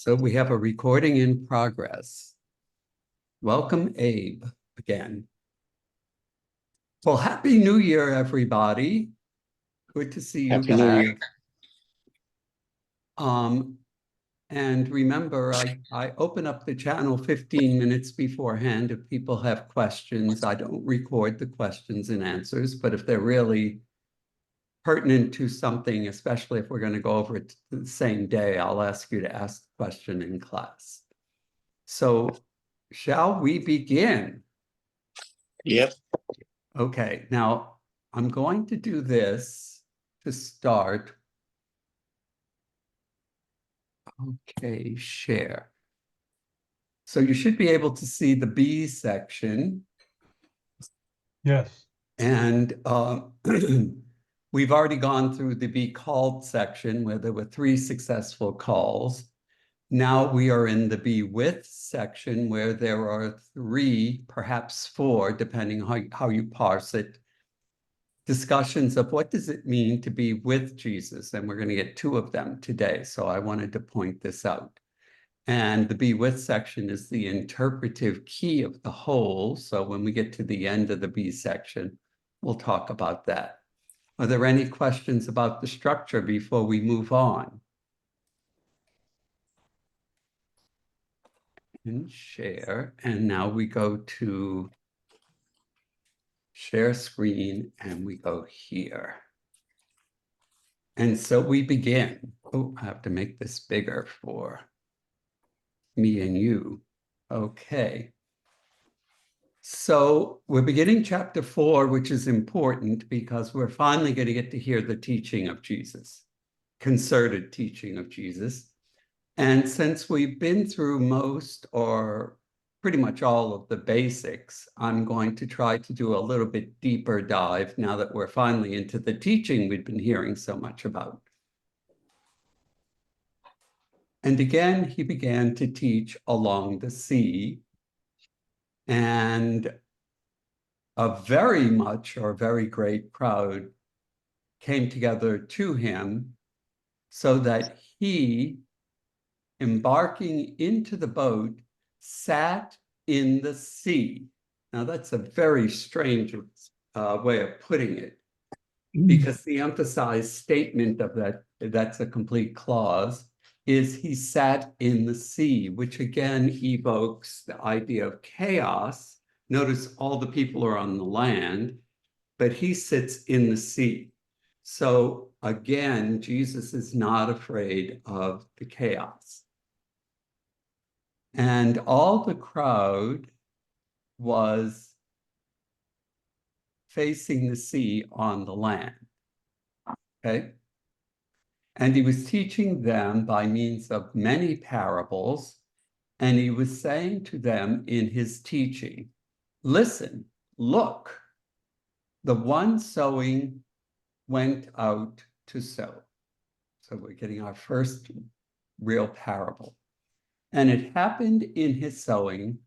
So we have a recording in progress. Welcome, Abe, again. Well, Happy New Year, everybody. Good to see you Happy New Year. back. And remember, I open up the channel 15 minutes beforehand. If people have questions, I don't record the questions and answers, but if they're really pertinent to something, especially if we're going to go over it the same day, I'll ask you to ask the question in class. So shall we begin? Yep. Okay, now I'm going to do this to start. Okay, share. So you should be able to see the B section. Yes. And we've already gone through the Be Called section where there were 3 successful calls. Now we are in the Be With section where there are 3, perhaps 4, depending how you parse it, discussions of what does it mean to be with Jesus. And we're going to get 2 of them today. So I wanted to point this out. And the Be With section is the interpretive key of the whole. So when we get to the end of the Be section, we'll talk about that. Are there any questions about the structure before we move on? And share. And now we go to share screen and we go here. And so we begin. Oh, I have to make this bigger for me and you. Okay. So we're beginning chapter 4, which is important because we're finally going to get to hear the teaching of Jesus, concerted teaching of Jesus. And since we've been through most or pretty much all of the basics, I'm going to try to do a little bit deeper dive now that we're finally into the teaching we've been hearing so much about. And again, he began to teach along the sea, and a very great crowd came together to him so that he, embarking into the boat, sat in the sea. Now that's a very strange way of putting it, because the emphasized statement of that's a complete clause, is he sat in the sea, which again evokes the idea of chaos. Notice all the people are on the land, but he sits in the sea. So again, Jesus is not afraid of the chaos. And all the crowd was facing the sea on the land. Okay? And he was teaching them by means of many parables, and he was saying to them in his teaching, listen, look, the one sowing went out to sow. So we're getting our first real parable. And it happened in his sowing,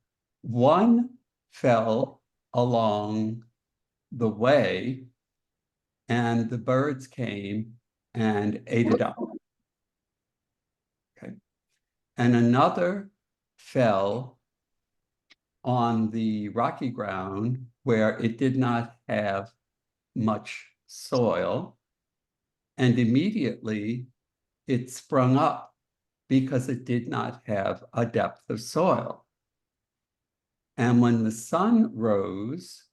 one fell along the way, and the birds came and ate it up. Okay. And another fell on the rocky ground where it did not have much soil, and immediately it sprung up because it did not have a depth of soil. And when the sun rose,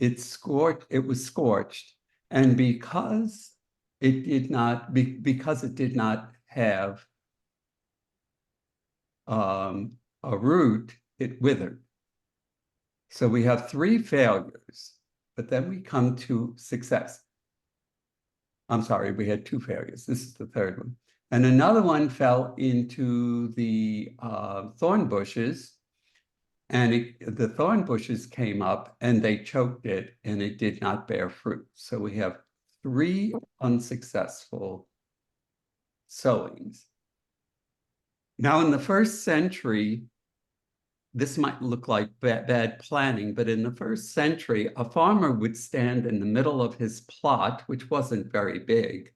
it was scorched, and because it did not have a root, it withered. So we have 3 failures, but then we come to success. I'm sorry, we had 2 failures. This is the 3rd one. And another one fell into the thorn bushes, and the thorn bushes came up and they choked it, and it did not bear fruit. So we have 3 unsuccessful sowings. Now, in the 1st century, this might look like bad planning, but in the 1st century, a farmer would stand in the middle of his plot, which wasn't very big,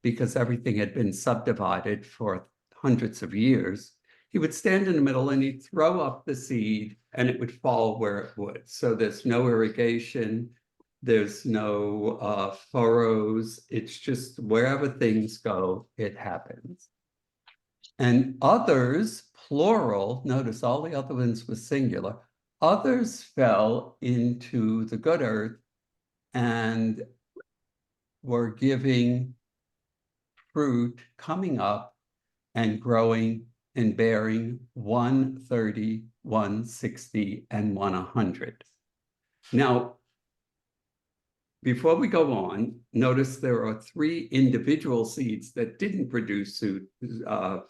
because everything had been subdivided for hundreds of years, he would stand in the middle and he'd throw up the seed and it would fall where it would. So there's no irrigation, there's no furrows. It's just wherever things go, it happens. And others, plural, notice all the other ones were singular, others fell into the good earth and were giving fruit, coming up and growing and bearing 130, 160, and 100. Now, before we go on, notice there are 3 individual seeds that didn't produce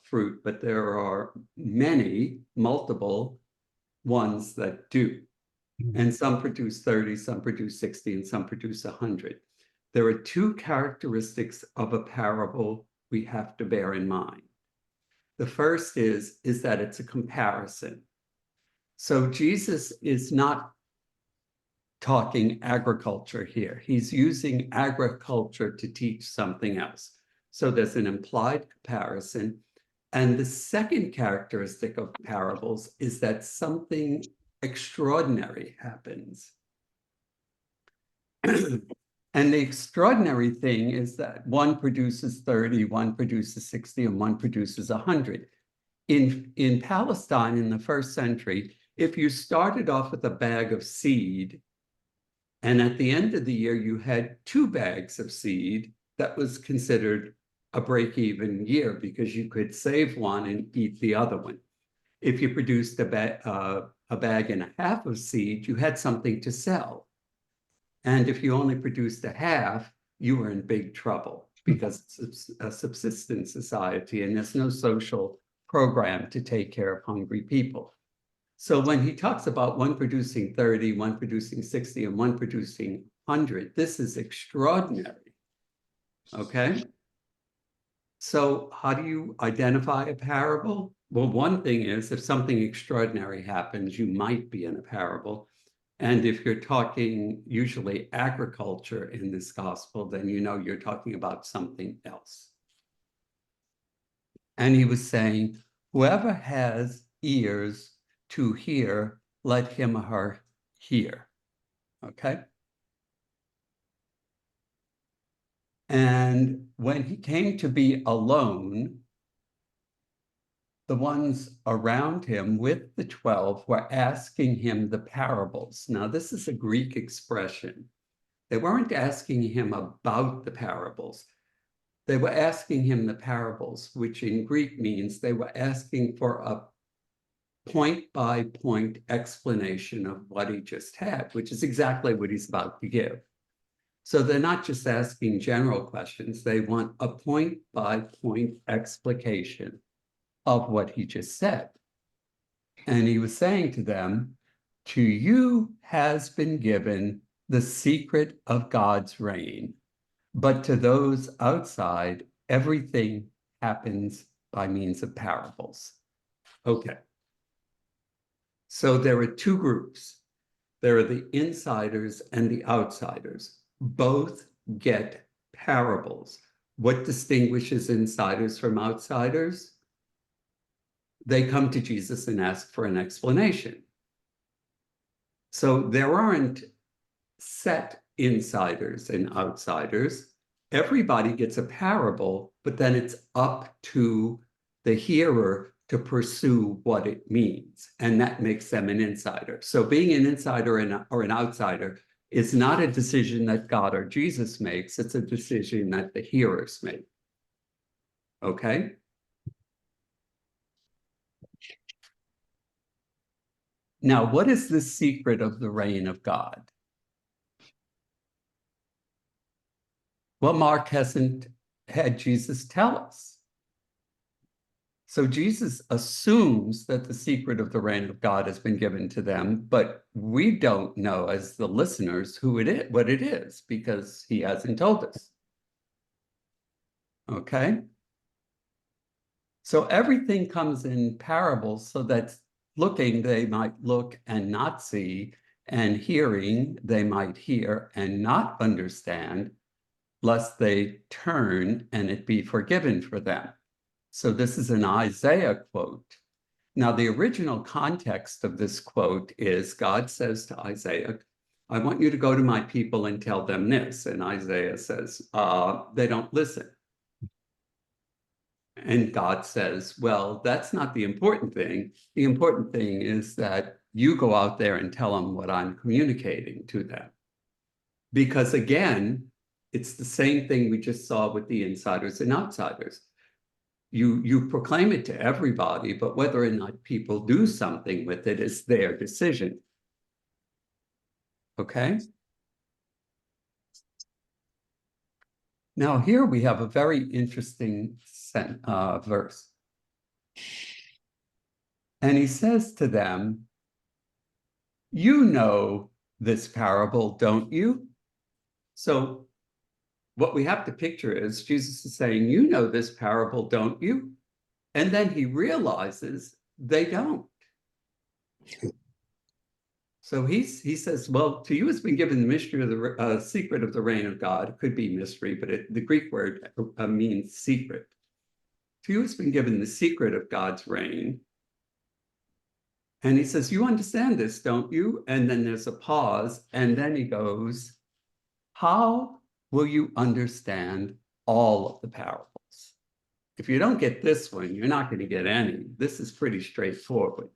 fruit, but there are many, multiple ones that do. And some produce 30, some produce 60, and some produce 100. There are 2 characteristics of a parable we have to bear in mind. The first is that it's a comparison. So Jesus is not talking agriculture here. He's using agriculture to teach something else. So there's an implied comparison. And the second characteristic of parables is that something extraordinary happens. And the extraordinary thing is that one produces 30, one produces 60, and one produces 100. In Palestine in the 1st century, if you started off with a bag of seed, and at the end of the year you had 2 bags of seed, that was considered a break-even year because you could save one and eat the other one. If you produced a bag and a half of seed, you had something to sell. And if you only produced a half, you were in big trouble because it's a subsistence society and there's no social program to take care of hungry people. So when he talks about one producing 30, one producing 60, and one producing 100, this is extraordinary, okay? So how do you identify a parable? Well, one thing is if something extraordinary happens, you might be in a parable. And if you're talking usually agriculture in this gospel, then you know you're talking about something else. And he was saying, whoever has ears to hear, let him or her hear. Okay? And when he came to be alone, the ones around him with the 12 were asking him the parables. Now, this is a Greek expression. They weren't asking him about the parables. They were asking him the parables, which in Greek means they were asking for a point-by-point explanation of what he just had, which is exactly what he's about to give. So they're not just asking general questions. They want a point-by-point explication of what he just said. And he was saying to them, to you has been given the secret of God's reign, but to those outside, everything happens by means of parables. Okay. So there are 2 groups. There are the insiders and the outsiders. Both get parables. What distinguishes insiders from outsiders? They come to Jesus and ask for an explanation. So there aren't set insiders and outsiders. Everybody gets a parable, but then it's up to the hearer to pursue what it means, and that makes them an insider. So being an insider or an outsider is not a decision that God or Jesus makes, it's a decision that the hearers make. Okay? Now, what is the secret of the reign of God? Well, Mark hasn't had Jesus tell us. So Jesus assumes that the secret of the reign of God has been given to them, but we don't know as the listeners who it is, what it is, because he hasn't told us. Okay? So everything comes in parables so that looking, they might look and not see, and hearing, they might hear and not understand, lest they turn and it be forgiven for them. So this is an Isaiah quote. Now, the original context of this quote is God says to Isaiah, I want you to go to my people and tell them this. And Isaiah says, they don't listen. And God says, well, that's not the important thing. The important thing is that you go out there and tell them what I'm communicating to them. Because again, it's the same thing we just saw with the insiders and outsiders. You proclaim it to everybody, but whether or not people do something with it is their decision. Okay? Now here we have a very interesting verse. And he says to them, you know this parable, don't you? So what we have to picture is Jesus is saying, you know this parable, don't you? And then he realizes they don't. So he says, well, to you has been given the mystery of the secret of the reign of God. It could be mystery, but the Greek word means secret. To you has been given the secret of God's reign. And he says, you understand this, don't you? And then there's a pause. And then he goes, how will you understand all of the parables? If you don't get this one, you're not going to get any. This is pretty straightforward.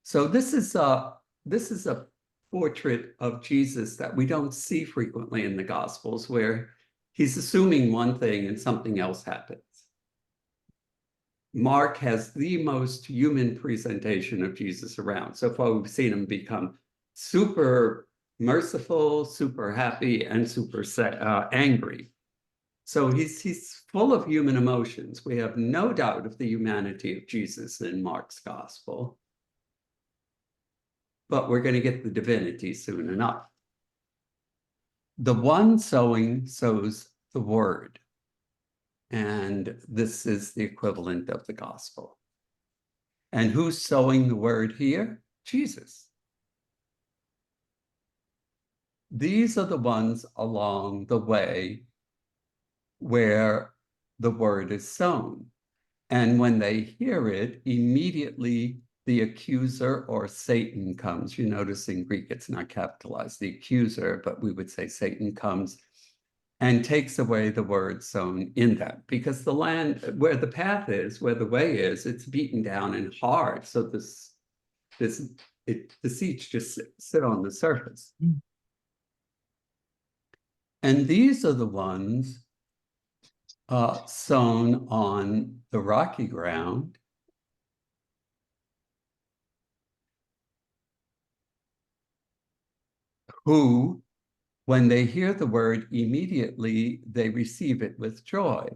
So this is a portrait of Jesus that we don't see frequently in the Gospels, where he's assuming one thing and something else happens. Mark has the most human presentation of Jesus around. So far, we've seen him become super merciful, super happy, and super angry. So he's full of human emotions. We have no doubt of the humanity of Jesus in Mark's gospel. But we're going to get the divinity soon enough. The one sowing sows the word. And this is the equivalent of the gospel. And who's sowing the word here? Jesus. These are the ones along the way where the word is sown. And when they hear it, immediately the accuser or Satan comes. You notice in Greek it's not capitalized, the accuser, but we would say Satan comes and takes away the word sown in them. Because the land, where the path is, where the way is, it's beaten down and hard. So the seeds just sit on the surface. And these are the ones sown on the rocky ground. Who, when they hear the word, immediately they receive it with joy.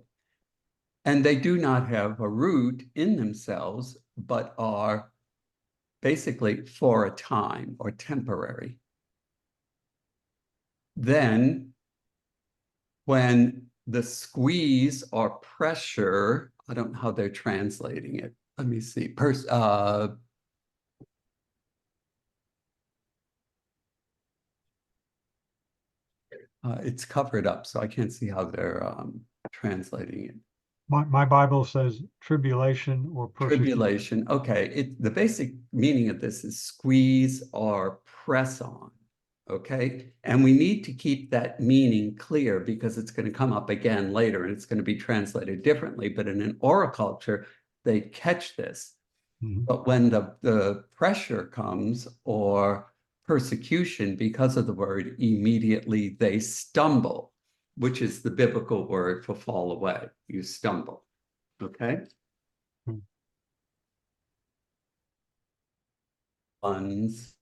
And they do not have a root in themselves, but are basically for a time or temporary. Then, when the squeeze or pressure, I don't know how they're translating it. Let me see. It's covered up, so I can't see how they're translating it. My Bible says tribulation or persecution. Tribulation. Okay. The basic meaning of this is squeeze or press on. Okay. And we need to keep that meaning clear because it's going to come up again later and it's going to be translated differently. But in an oral culture, they catch this. Mhm. But when the pressure comes or persecution because of the word, immediately they stumble, which is the biblical word for fall away. You stumble. Okay. Ones.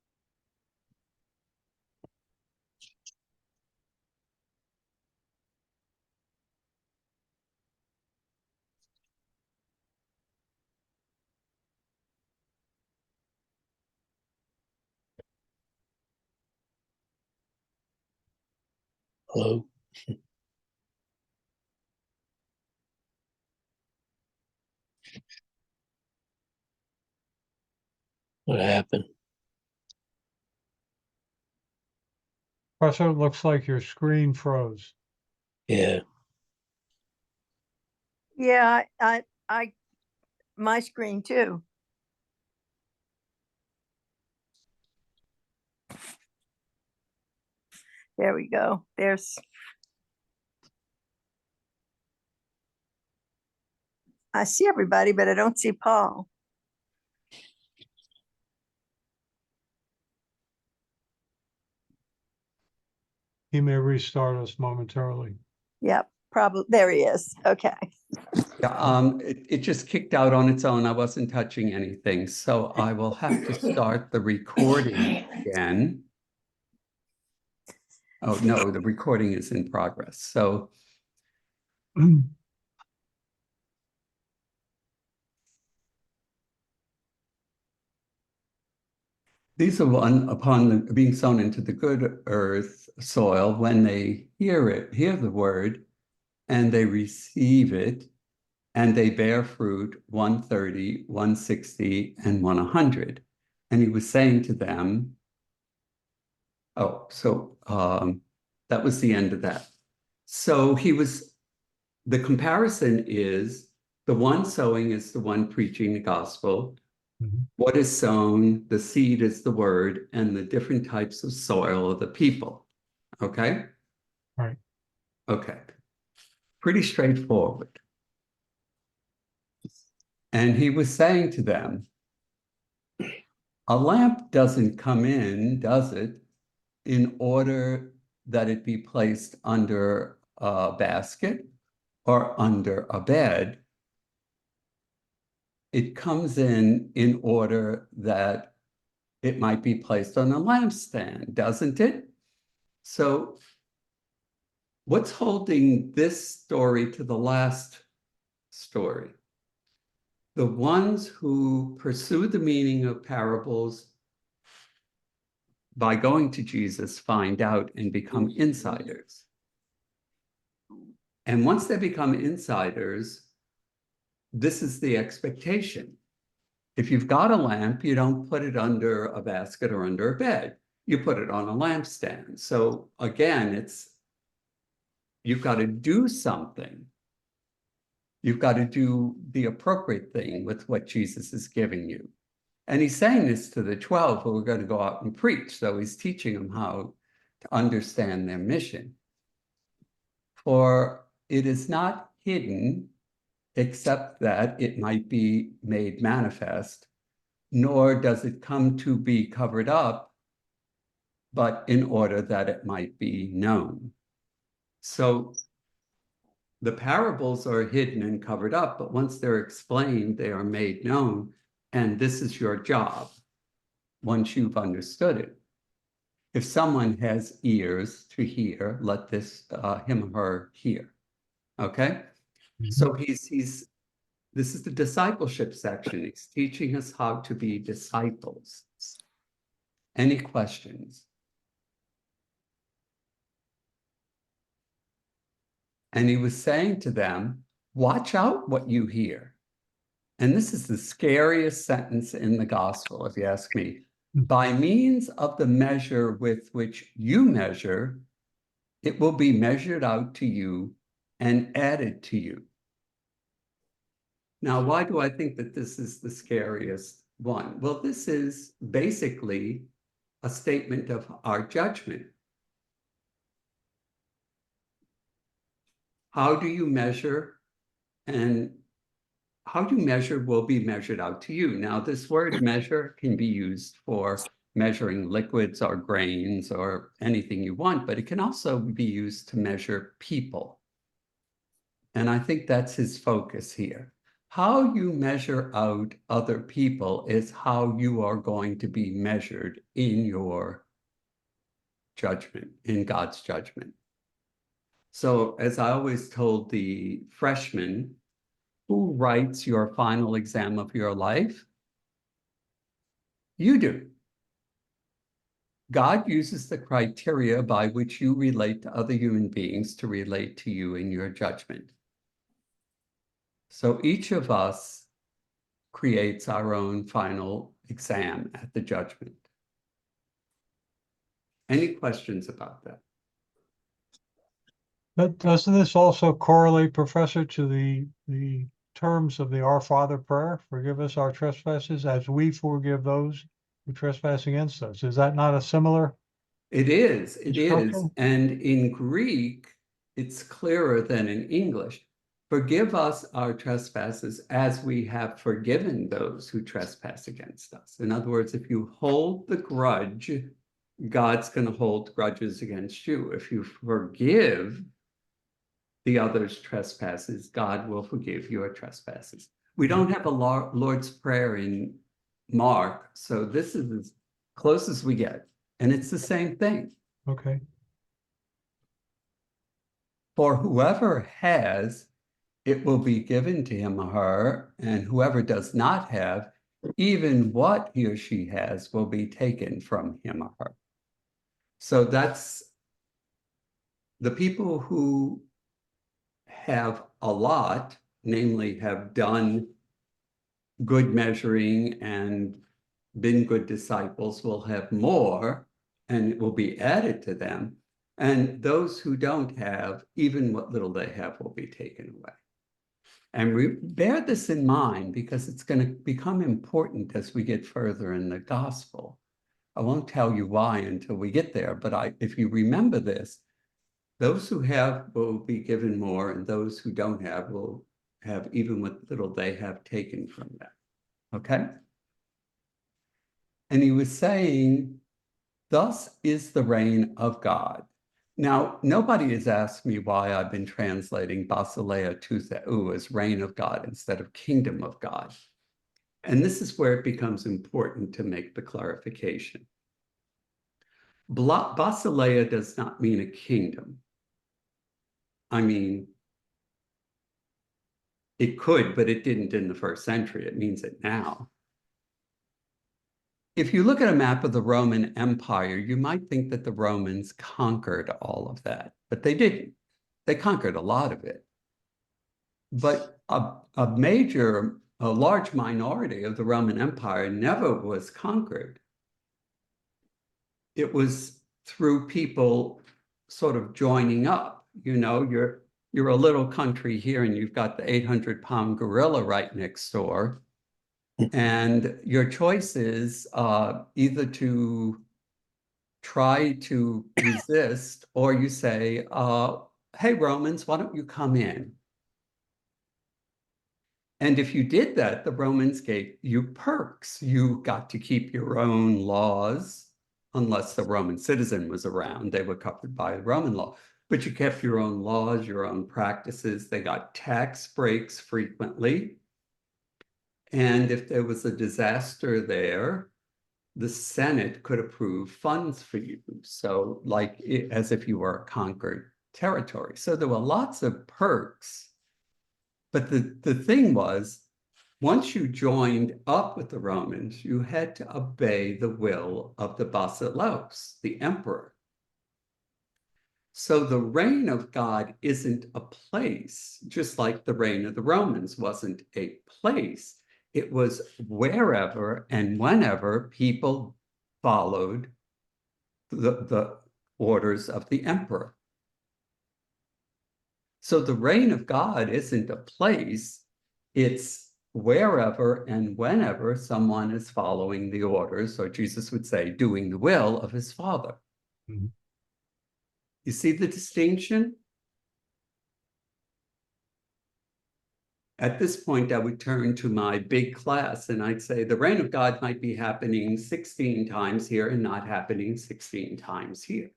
Hello. What happened? Professor, it looks like your screen froze. Yeah. Yeah, my screen too. There we go. I see everybody, but I don't see Paul. He may restart us momentarily. Yep, probably. There he is. Okay. Yeah, it just kicked out on its own. I wasn't touching anything, so I will have to start the recording again. Oh, no, the recording is in progress. So these are one upon being sown into the good earth soil, when they hear the word, and they receive it, and they bear fruit 130, 160, and 100. And he was saying to them, oh, so that was the end of that. So the comparison is the one sowing is the one preaching the gospel. Mhm. What is sown, the seed is the word, and the different types of soil are the people. Okay? Right. Okay. Pretty straightforward. And he was saying to them, a lamp doesn't come in, does it, in order that it be placed under a basket or under a bed. It comes in order that it might be placed on a lampstand, doesn't it? So what's holding this story to the last story? The ones who pursue the meaning of parables by going to Jesus find out and become insiders. And once they become insiders, this is the expectation. If you've got a lamp, you don't put it under a basket or under a bed. You put it on a lampstand. So again, you've got to do something. You've got to do the appropriate thing with what Jesus is giving you. And he's saying this to the 12 who are going to go out and preach. So he's teaching them how to understand their mission. For it is not hidden, except that it might be made manifest, nor does it come to be covered up, but in order that it might be known. So the parables are hidden and covered up, but once they're explained, they are made known. And this is your job once you've understood it. If someone has ears to hear, let him or her hear. Okay? Mhm. So this is the discipleship section. He's teaching us how to be disciples. Any questions? And he was saying to them, watch out what you hear. And this is the scariest sentence in the gospel, if you ask me. By means of the measure with which you measure, it will be measured out to you and added to you. Now, why do I think that this is the scariest one? Well, this is basically a statement of our judgment. How do you measure? And how you measure will be measured out to you. Now, this word measure can be used for measuring liquids or grains or anything you want, but it can also be used to measure people. And I think that's his focus here. How you measure out other people is how you are going to be measured in your judgment, in God's judgment. So as I always told the freshmen, who writes your final exam of your life? You do. God uses the criteria by which you relate to other human beings to relate to you in your judgment. So each of us creates our own final exam at the judgment. Any questions about that? But doesn't this also correlate, Professor, to the terms of the Our Father prayer? Forgive us our trespasses as we forgive those who trespass against us. Is that not a similar It is. instruction? And in Greek, it's clearer than in English. Forgive us our trespasses as we have forgiven those who trespass against us. In other words, if you hold the grudge, God's going to hold grudges against you. If you forgive the other's trespasses, God will forgive your trespasses. We don't have a Lord's Prayer in Mark, so this is as close as we get. And it's the same thing. Okay. For whoever has, it will be given to him or her, and whoever does not have, even what he or she has will be taken from him or her. So that's the people who have a lot, namely have done good measuring and been good disciples, will have more, and it will be added to them. And those who don't have, even what little they have will be taken away. And bear this in mind because it's going to become important as we get further in the gospel. I won't tell you why until we get there, but if you remember this, those who have will be given more, and those who don't have will have even what little they have taken from them. Okay? And he was saying, thus is the reign of God. Now, nobody has asked me why I've been translating Basileia to Theou as reign of God instead of kingdom of God. And this is where it becomes important to make the clarification. Basileia does not mean a kingdom. I mean, it could, but it didn't in the first century. It means it now. If you look at a map of the Roman Empire, you might think that the Romans conquered all of that, but they didn't. They conquered a lot of it. But a large minority of the Roman Empire never was conquered. It was through people sort of joining up. You know, you're a little country here and you've got the 800-pound gorilla right next door. And your choice is either to try to resist, or you say, hey, Romans, why don't you come in? And if you did that, the Romans gave you perks. You got to keep your own laws, unless the Roman citizen was around. They were covered by Roman law. But you kept your own laws, your own practices. They got tax breaks frequently. And if there was a disaster there, the Senate could approve funds for you. So like as if you were a conquered territory. So there were lots of perks. But the thing was, once you joined up with the Romans, you had to obey the will of the Basileus, the emperor. So the reign of God isn't a place, just like the reign of the Romans wasn't a place. It was wherever and whenever people followed the orders of the emperor. So the reign of God isn't a place, it's wherever and whenever someone is following the orders, or Jesus would say, doing the will of his Father. Mm-hmm. You see the distinction? At this point, I would turn to my big class and I'd say the reign of God might be happening 16 times here and not happening 16 times here.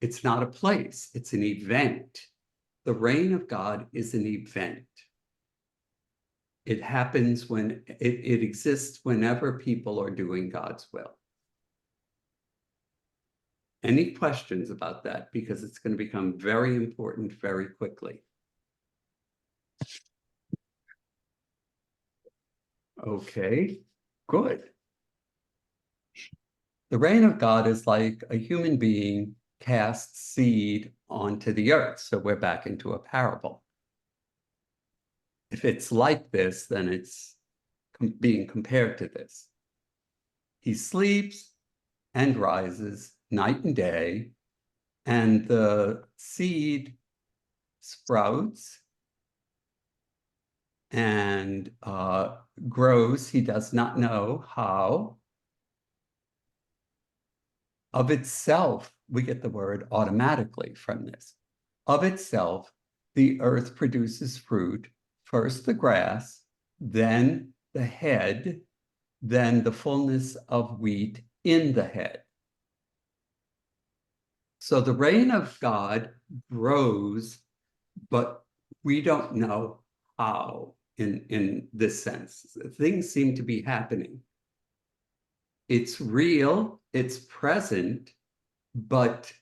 It's not a place, it's an event. The reign of God is an event. It happens when it exists whenever people are doing God's will. Any questions about that? Because it's going to become very important very quickly. Okay, good. The reign of God is like a human being casts seed onto the earth. So we're back into a parable. If it's like this, then it's being compared to this. He sleeps and rises night and day, and the seed sprouts and grows. He does not know how. Of itself, we get the word automatically from this. Of itself, the earth produces fruit, first the grass, then the head, then the fullness of wheat in the head. So the reign of God grows, but we don't know how in this sense. Things seem to be happening. It's real, it's present, but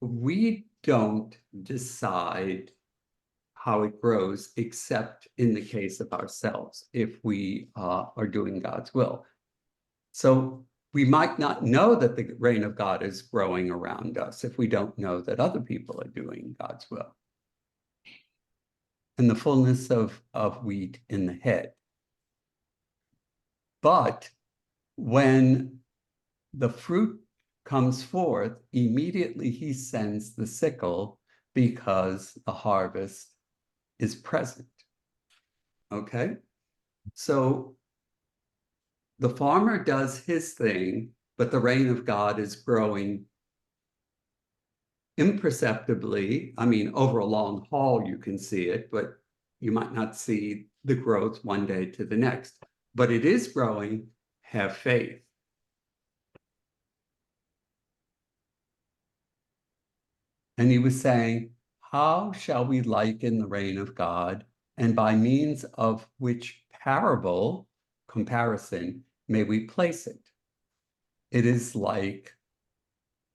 we don't decide how it grows, except in the case of ourselves, if we are doing God's will. So we might not know that the reign of God is growing around us if we don't know that other people are doing God's will. And the fullness of wheat in the head. But when the fruit comes forth, immediately he sends the sickle because the harvest is present. Okay? So the farmer does his thing, but the reign of God is growing imperceptibly. I mean, over a long haul, you can see it, but you might not see the growth one day to the next. But it is growing. Have faith. And he was saying, how shall we liken the reign of God, and by means of which parable, comparison, may we place it? It is like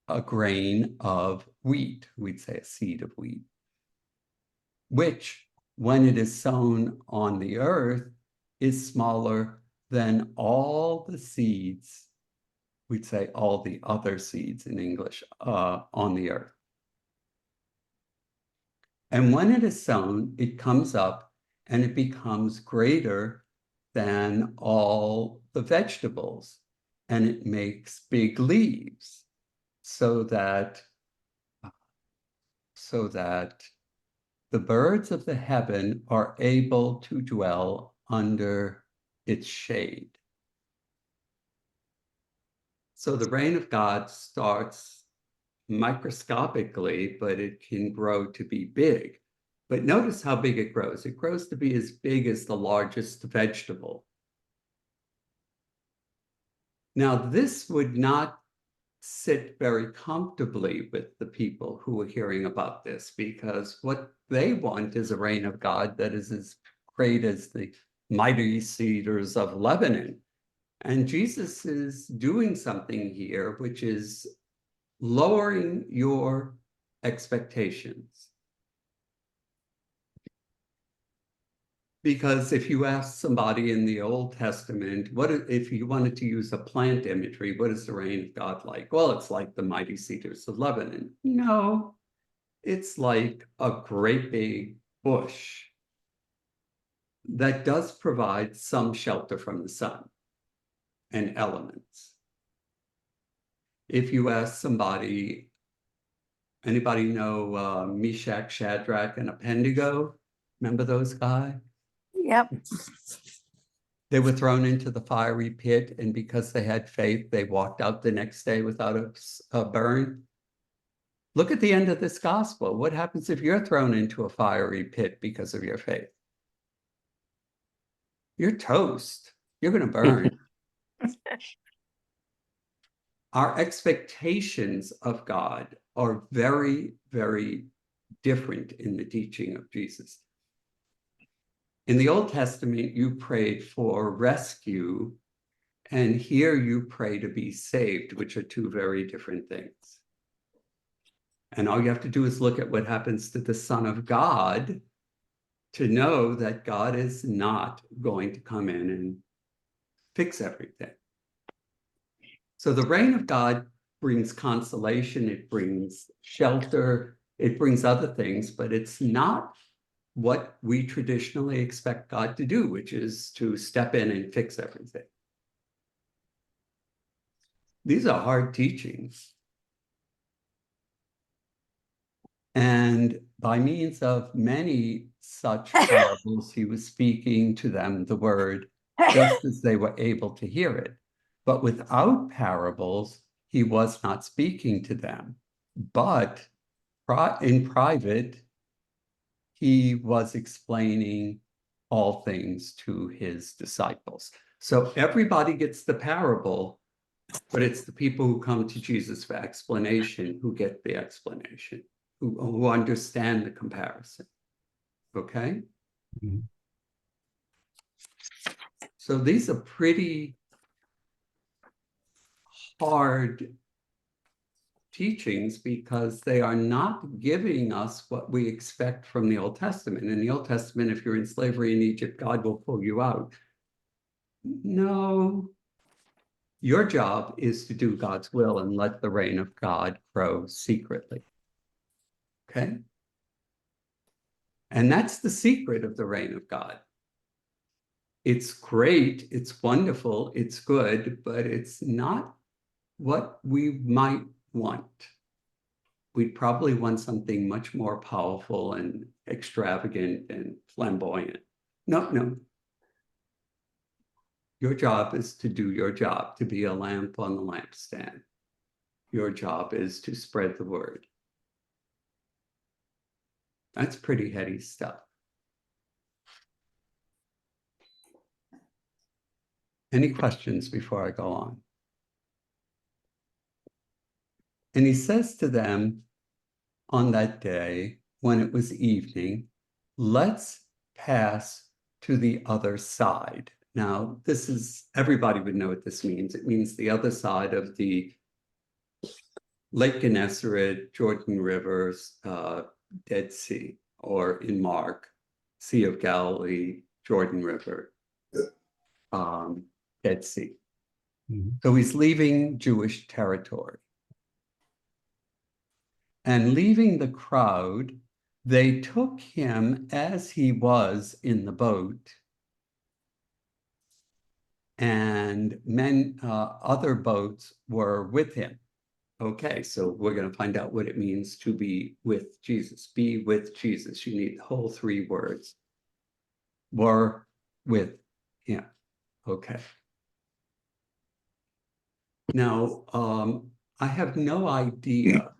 a grain of wheat, we'd say a seed of wheat, which, when it is sown on the earth, is smaller than all the seeds, we'd say all the other seeds in English, on the earth. And when it is sown, it comes up and it becomes greater than all the vegetables, and it makes big leaves so that the birds of the heaven are able to dwell under its shade. So the reign of God starts microscopically, but it can grow to be big. But notice how big it grows. It grows to be as big as the largest vegetable. Now, this would not sit very comfortably with the people who are hearing about this, because what they want is a reign of God that is as great as the mighty cedars of Lebanon. And Jesus is doing something here, which is lowering your expectations. Because if you ask somebody in the Old Testament, what if you wanted to use a plant imagery, what is the reign of God like? Well, it's like the mighty cedars of Lebanon. No, it's like a great big bush that does provide some shelter from the sun and elements. If you ask somebody, anybody know Meshach, Shadrach, and Abednego? Remember those guys? Yep. They were thrown into the fiery pit, and because they had faith, they walked out the next day without a burn. Look at the end of this gospel. What happens if you're thrown into a fiery pit because of your faith? You're toast. You're going to burn. Our expectations of God are very, very different in the teaching of Jesus. In the Old Testament, you prayed for rescue, and here you pray to be saved, which are two very different things. And all you have to do is look at what happens to the Son of God to know that God is not going to come in and fix everything. So the reign of God brings consolation, it brings shelter, it brings other things, but it's not what we traditionally expect God to do, which is to step in and fix everything. These are hard teachings. And by means of many such parables, he was speaking to them the word just as they were able to hear it. But without parables, he was not speaking to them. But in private, he was explaining all things to his disciples. So everybody gets the parable, but it's the people who come to Jesus for explanation who get the explanation, who understand the comparison. Okay? Mhm. So these are pretty hard teachings because they are not giving us what we expect from the Old Testament. In the Old Testament, if you're in slavery in Egypt, God will pull you out. No, your job is to do God's will and let the reign of God grow secretly. Okay? And that's the secret of the reign of God. It's great, it's wonderful, it's good, but it's not what we might want. We'd probably want something much more powerful and extravagant and flamboyant. No, no. Your job is to do your job, to be a lamp on the lampstand. Your job is to spread the word. That's pretty heady stuff. Any questions before I go on? And he says to them on that day, when it was evening, let's pass to the other side. Now, this is, everybody would know what this means. It means the other side of the Lake Gennesaret, Jordan Rivers, Dead Sea, or in Mark, Sea of Galilee, Jordan River, Dead Sea. Mhm. So he's leaving Jewish territory. And leaving the crowd, they took him as he was in the boat, and other boats were with him. Okay, so we're going to find out what it means to be with Jesus. Be with Jesus. You need the whole three words. Were with him. Okay. Now, I have no idea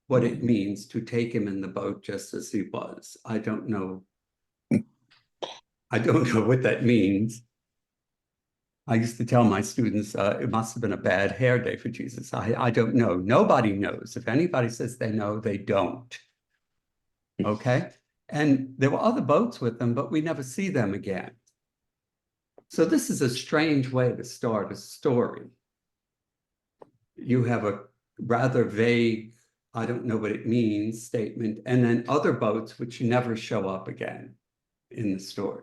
what it means to take him in the boat just as he was. I don't know. I don't know what that means. I used to tell my students it must have been a bad hair day for Jesus. I don't know. Nobody knows. If anybody says they know, they don't. Okay? And there were other boats with them, but we never see them again. So this is a strange way to start a story. You have a rather vague, I don't know what it means statement, and then other boats which never show up again in the story.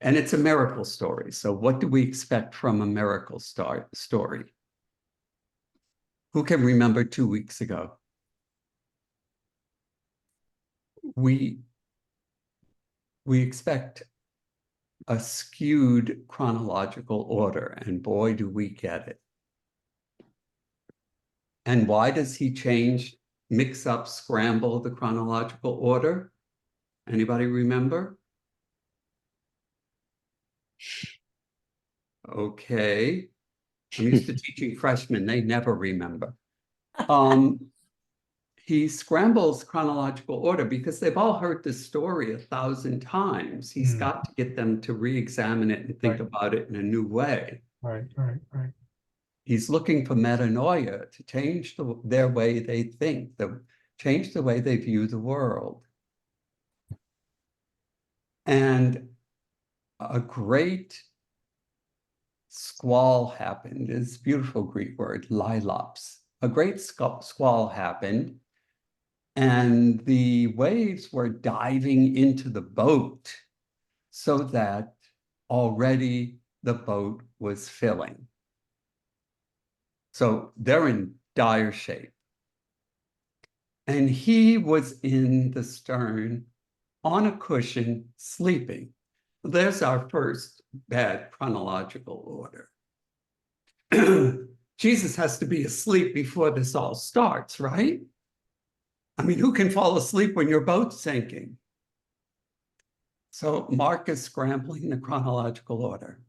And it's a miracle story. So what do we expect from a miracle story? Who can remember 2 weeks ago? We expect a skewed chronological order, and boy, do we get it. And why does he change, mix up, scramble the chronological order? Anybody remember? Okay. I'm used to teaching freshmen. They never remember. He scrambles chronological order because they've all heard this story 1,000 times. He's got to get them to re-examine it and think about it in a new way. Right. He's looking for metanoia to change their way they think, change the way they view the world. And a great squall happened. It's a beautiful Greek word, lilops. A great squall happened, and the waves were diving into the boat so that already the boat was filling. So they're in dire shape. And he was in the stern on a cushion sleeping. There's our first bad chronological order. Jesus has to be asleep before this all starts, right? I mean, who can fall asleep when your boat's sinking? So Mark is scrambling the chronological order.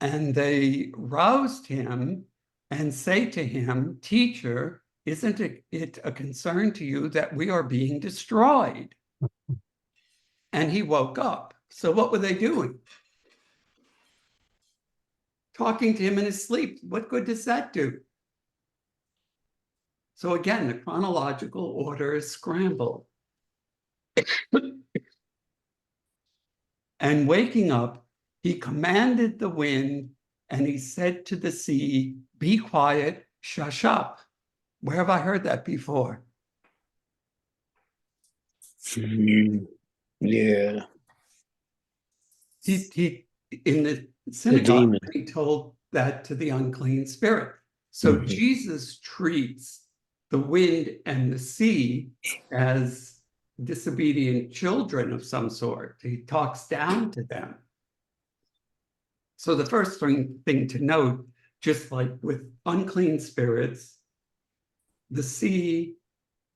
And they roused him and say to him, "Teacher, isn't it a concern to you that we are being destroyed?" And he woke up. So what were they doing? Talking to him in his sleep. What good does that do? So again, the chronological order is scrambled. And waking up, he commanded the wind and he said to the sea, "Be quiet, shush up." Where have I heard that before? Yeah. He in the synagogue, demon. he told that to the unclean spirit. So Jesus treats the wind and the sea as disobedient children of some sort. He talks down to them. So the first thing to note, just like with unclean spirits, the sea,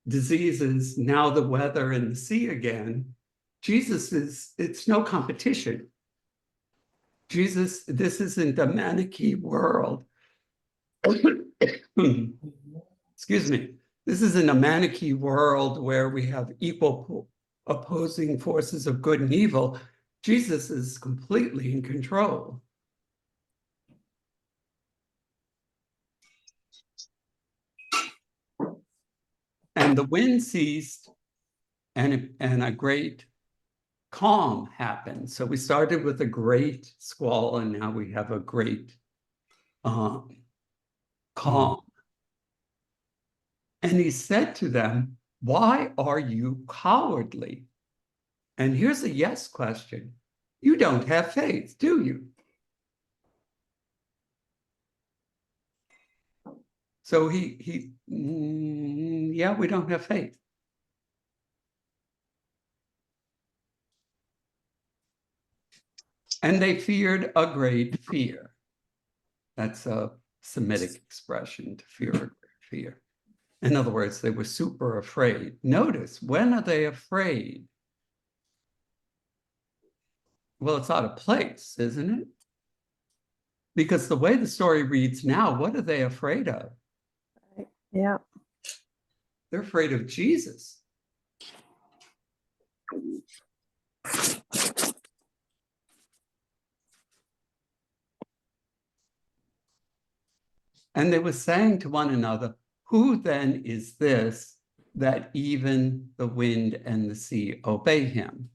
diseases, now the weather and the sea again, it's no competition. Jesus, this isn't a manicky world. Excuse me. This isn't a manicky world where we have equal opposing forces of good and evil. Jesus is completely in control. And the wind ceased, and a great calm happened. So we started with a great squall, and now we have a great calm. And he said to them, "Why are you cowardly?" And here's a yes question. You don't have faith, do you? So yeah, we don't have faith. And they feared a great fear. That's a Semitic expression, to fear a great fear. In other words, they were super afraid. Notice, when are they afraid? Well, it's out of place, isn't it? Because the way the story reads now, what are they afraid of? Yeah. They're afraid of Jesus. And they were saying to one another, "Who then is this that even the wind and the sea obey him?"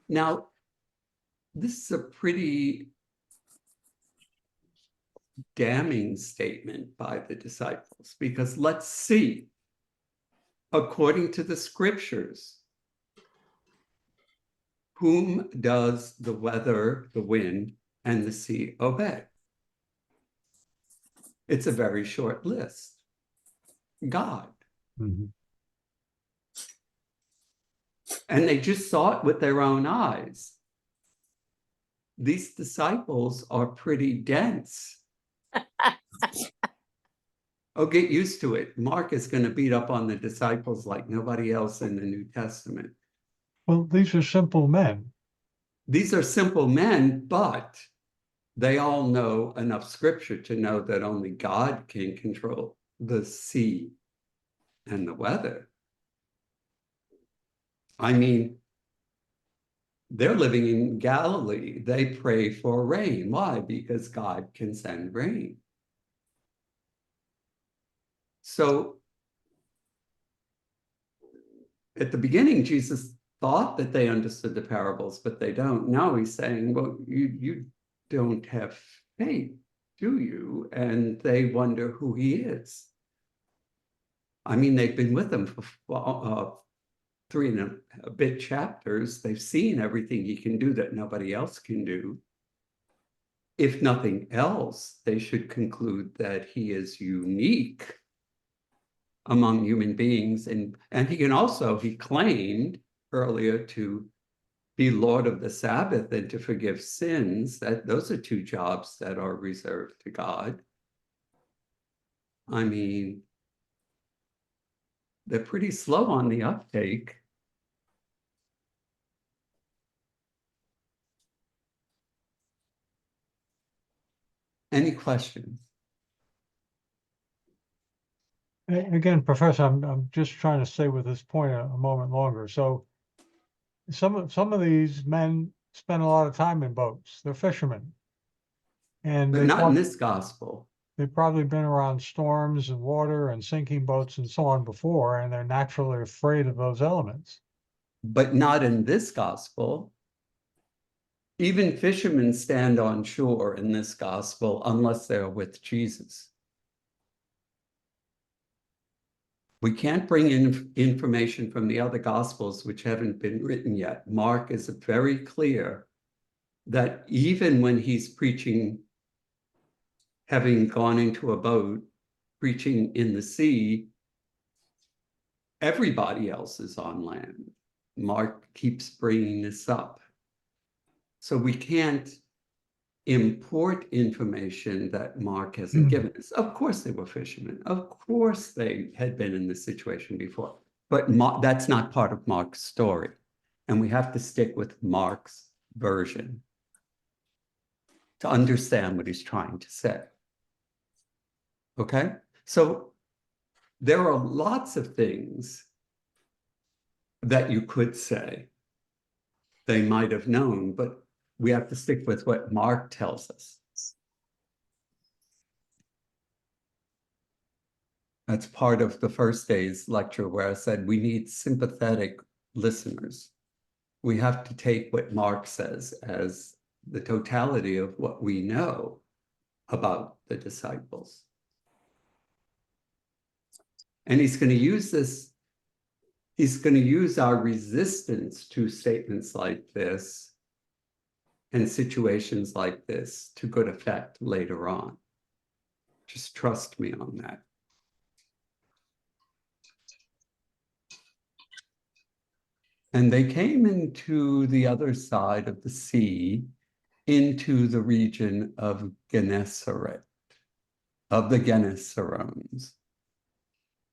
Now, this is a pretty damning statement by the disciples, because let's see, according to the scriptures, whom does the weather, the wind, and the sea obey? It's a very short list. God. And they just saw it with their own eyes. These disciples are pretty dense. Oh, get used to it. Mark is going to beat up on the disciples like nobody else in the New Testament. Well, these are simple men. These are simple men, but they all know enough scripture to know that only God can control the sea and the weather. I mean, they're living in Galilee. They pray for rain. Why? Because God can send rain. So at the beginning, Jesus thought that they understood the parables, but they don't. Now he's saying, well, you don't have faith, do you? And they wonder who he is. I mean, they've been with him for 3 and a bit chapters. They've seen everything he can do that nobody else can do. If nothing else, they should conclude that he is unique among human beings. And he can also, he claimed earlier, to be Lord of the Sabbath and to forgive sins. Those are 2 jobs that are reserved to God. I mean, they're pretty slow on the uptake. Any questions? Again, Professor, I'm just trying to stay with this point a moment longer. So some of these men spend a lot of time in boats. They're fishermen. And But not in this gospel. they've probably been around storms and water and sinking boats and so on before, and they're naturally afraid of those elements. But not in this gospel. Even fishermen stand on shore in this gospel unless they're with Jesus. We can't bring in information from the other gospels which haven't been written yet. Mark is very clear that even when he's preaching, having gone into a boat, preaching in the sea, everybody else is on land. Mark keeps bringing this up. So we can't import information that Mark hasn't given us. Of course they were fishermen. Of course they had been in this situation before. But that's not part of Mark's story. And we have to stick with Mark's version to understand what he's trying to say. Okay? So there are lots of things that you could say they might have known, but we have to stick with what Mark tells us. That's part of the first day's lecture where I said we need sympathetic listeners. We have to take what Mark says as the totality of what we know about the disciples. And he's going to use this, he's going to use our resistance to statements like this and situations like this to good effect later on. Just trust me on that. And they came into the other side of the sea, into the region of Gennesaret, of the Gennesarones.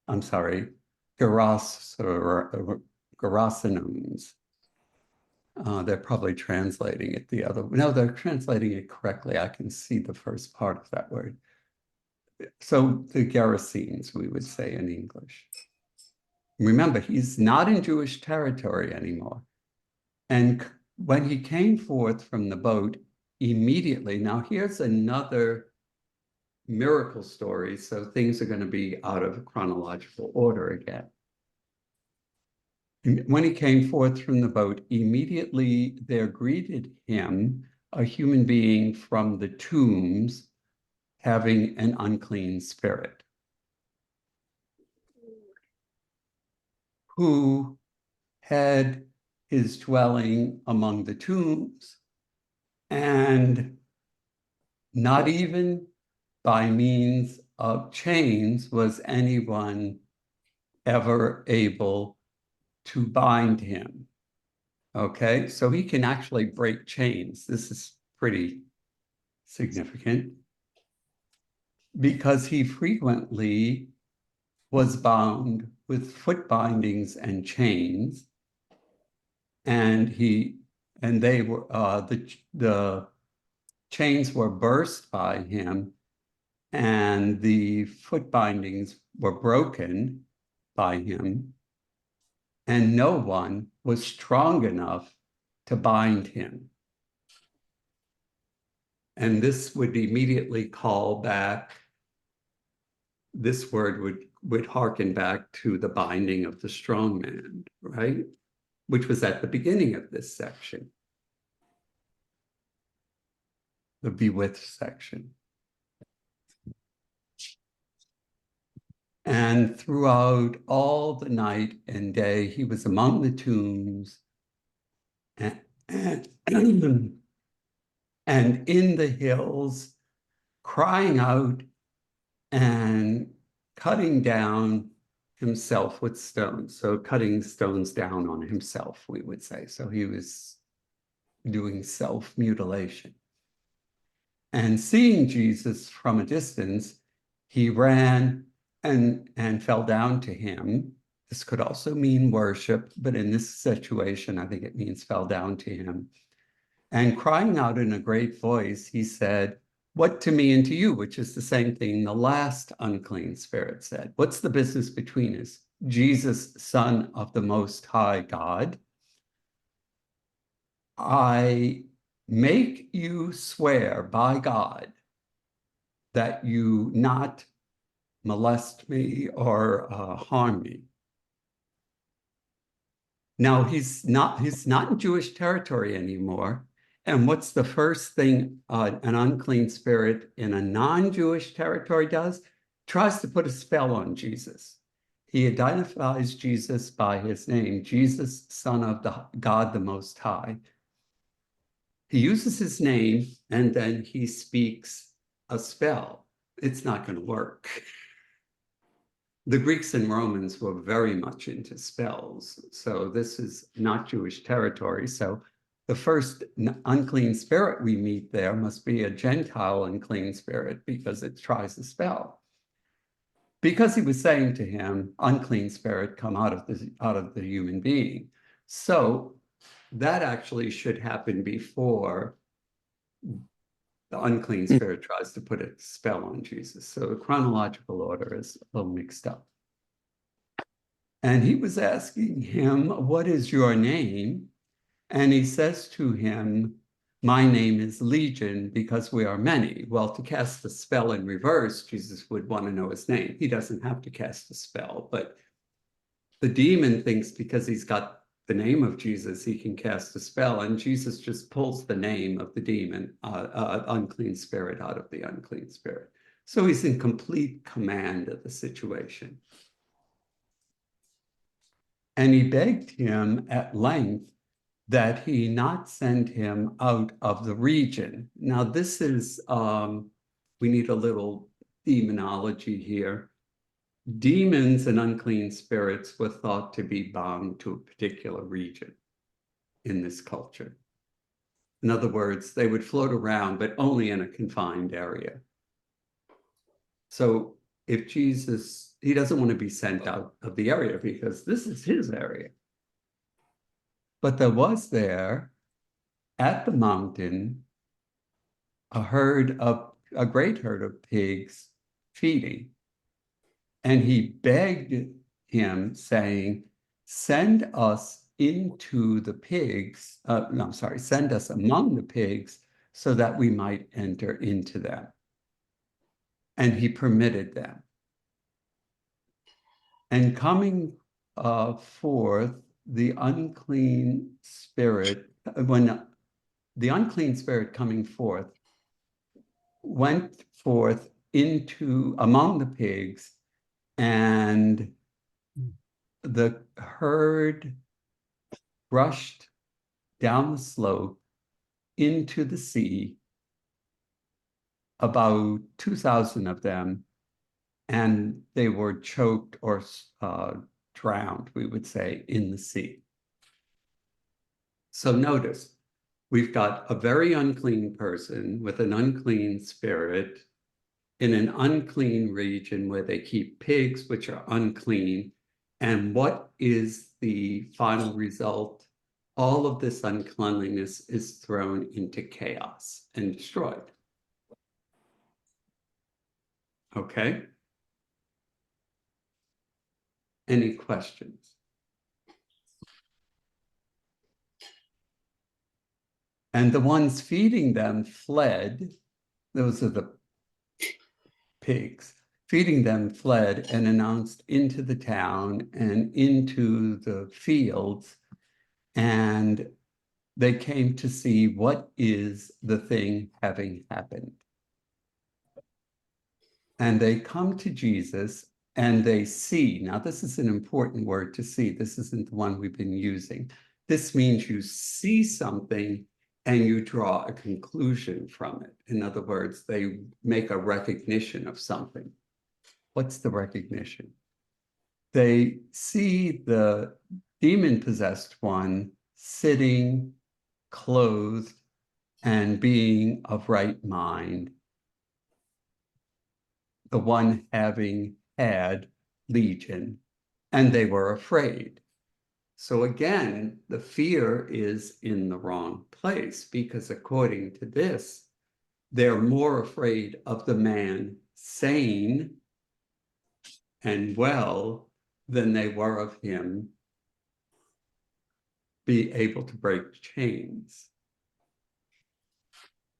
I'm sorry, Gerasenes. They're probably translating it the other way. No, they're translating it correctly. I can see the first part of that word. So the Gerasenes, we would say in English. Remember, he's not in Jewish territory anymore. And when he came forth from the boat, immediately, now here's another miracle story, so things are going to be out of chronological order again. When he came forth from the boat, immediately there greeted him a human being from the tombs having an unclean spirit, who had his dwelling among the tombs, and not even by means of chains was anyone ever able to bind him. Okay, so he can actually break chains. This is pretty significant because he frequently was bound with foot bindings and chains, and they were the chains were burst by him, and the foot bindings were broken by him, and no one was strong enough to bind him. And this would immediately call back, this word would harken back to the binding of the strong man, right? Which was at the beginning of this section, the be with section. And throughout all the night and day, he was among the tombs and in the hills, crying out and cutting down himself with stones. So cutting stones down on himself, we would say. So he was doing self-mutilation. And seeing Jesus from a distance, he ran and fell down to him This could also mean worship, but in this situation, I think it means fell down to him. And crying out in a great voice, he said, "What to me and to you?" Which is the same thing the last unclean spirit said. What's the business between us? Jesus, Son of the Most High God, I make you swear by God that you not molest me or harm me. Now he's not in Jewish territory anymore. And what's the first thing an unclean spirit in a non-Jewish territory does? Tries to put a spell on Jesus. He identifies Jesus by his name, Jesus, Son of God the Most High. He uses his name and then he speaks a spell. It's not going to work. The Greeks and Romans were very much into spells. So this is not Jewish territory. So the first unclean spirit we meet there must be a Gentile unclean spirit because it tries a spell. Because he was saying to him, unclean spirit, come out of the human being. So that actually should happen before the unclean spirit tries to put a spell on Jesus. So the chronological order is a little mixed up. And he was asking him, "What is your name?" And he says to him, "My name is Legion because we are many." Well, to cast the spell in reverse, Jesus would want to know his name. He doesn't have to cast a spell, but the demon thinks because he's got the name of Jesus, he can cast a spell, and Jesus just pulls the name of the demon, unclean spirit, out of the unclean spirit. So he's in complete command of the situation. And he begged him at length that he not send him out of the region. Now, this is, we need a little demonology here. Demons and unclean spirits were thought to be bound to a particular region in this culture. In other words, they would float around, but only in a confined area. So if Jesus, he doesn't want to be sent out of the area because this is his area. But there was there at the mountain a great herd of pigs feeding. And he begged him, saying, "Send us into the pigs, send us among the pigs so that we might enter into them." And he permitted them. And coming forth, the unclean spirit, when the unclean spirit coming forth, went forth among the pigs, and the herd rushed down the slope into the sea, about 2,000 of them, and they were choked or drowned, we would say, in the sea. So notice, we've got a very unclean person with an unclean spirit in an unclean region where they keep pigs, which are unclean. And what is the final result? All of this uncleanliness is thrown into chaos and destroyed. Okay? Any questions? And the ones feeding them fled. Those are the pigs. Feeding them fled and announced into the town and into the fields, and they came to see what is the thing having happened. And they come to Jesus and they see. Now, this is an important word, to see. This isn't the one we've been using. This means you see something and you draw a conclusion from it. In other words, they make a recognition of something. What's the recognition? They see the demon-possessed one sitting, clothed, and being of right mind, the one having had legion, and they were afraid. So again, the fear is in the wrong place, because according to this, they're more afraid of the man sane and well than they were of him be able to break chains.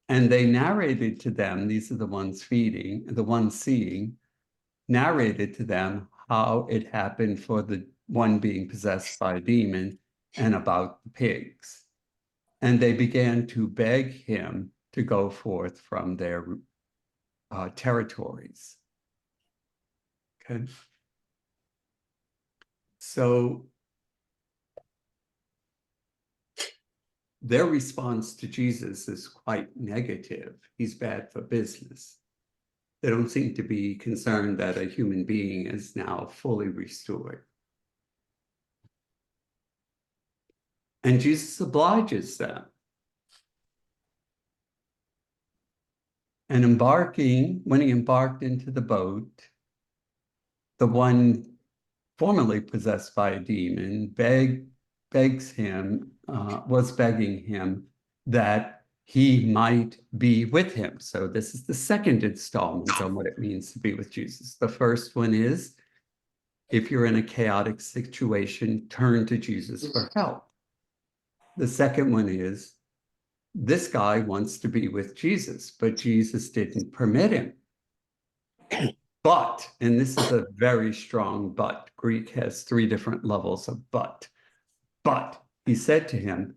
And they narrated to them, these are the ones feeding, the ones seeing, narrated to them how it happened for the one being possessed by a demon and about the pigs. And they began to beg him to go forth from their territories. Okay. So their response to Jesus is quite negative. He's bad for business. They don't seem to be concerned that a human being is now fully restored. And Jesus obliges them. And when he embarked into the boat, the one formerly possessed by a demon was begging him that he might be with him. So this is the second installment on what it means to be with Jesus. The first one is, if you're in a chaotic situation, turn to Jesus for help. The second one is, this guy wants to be with Jesus, but Jesus didn't permit him. But, and this is a very strong but, Greek has 3 different levels of but he said to him,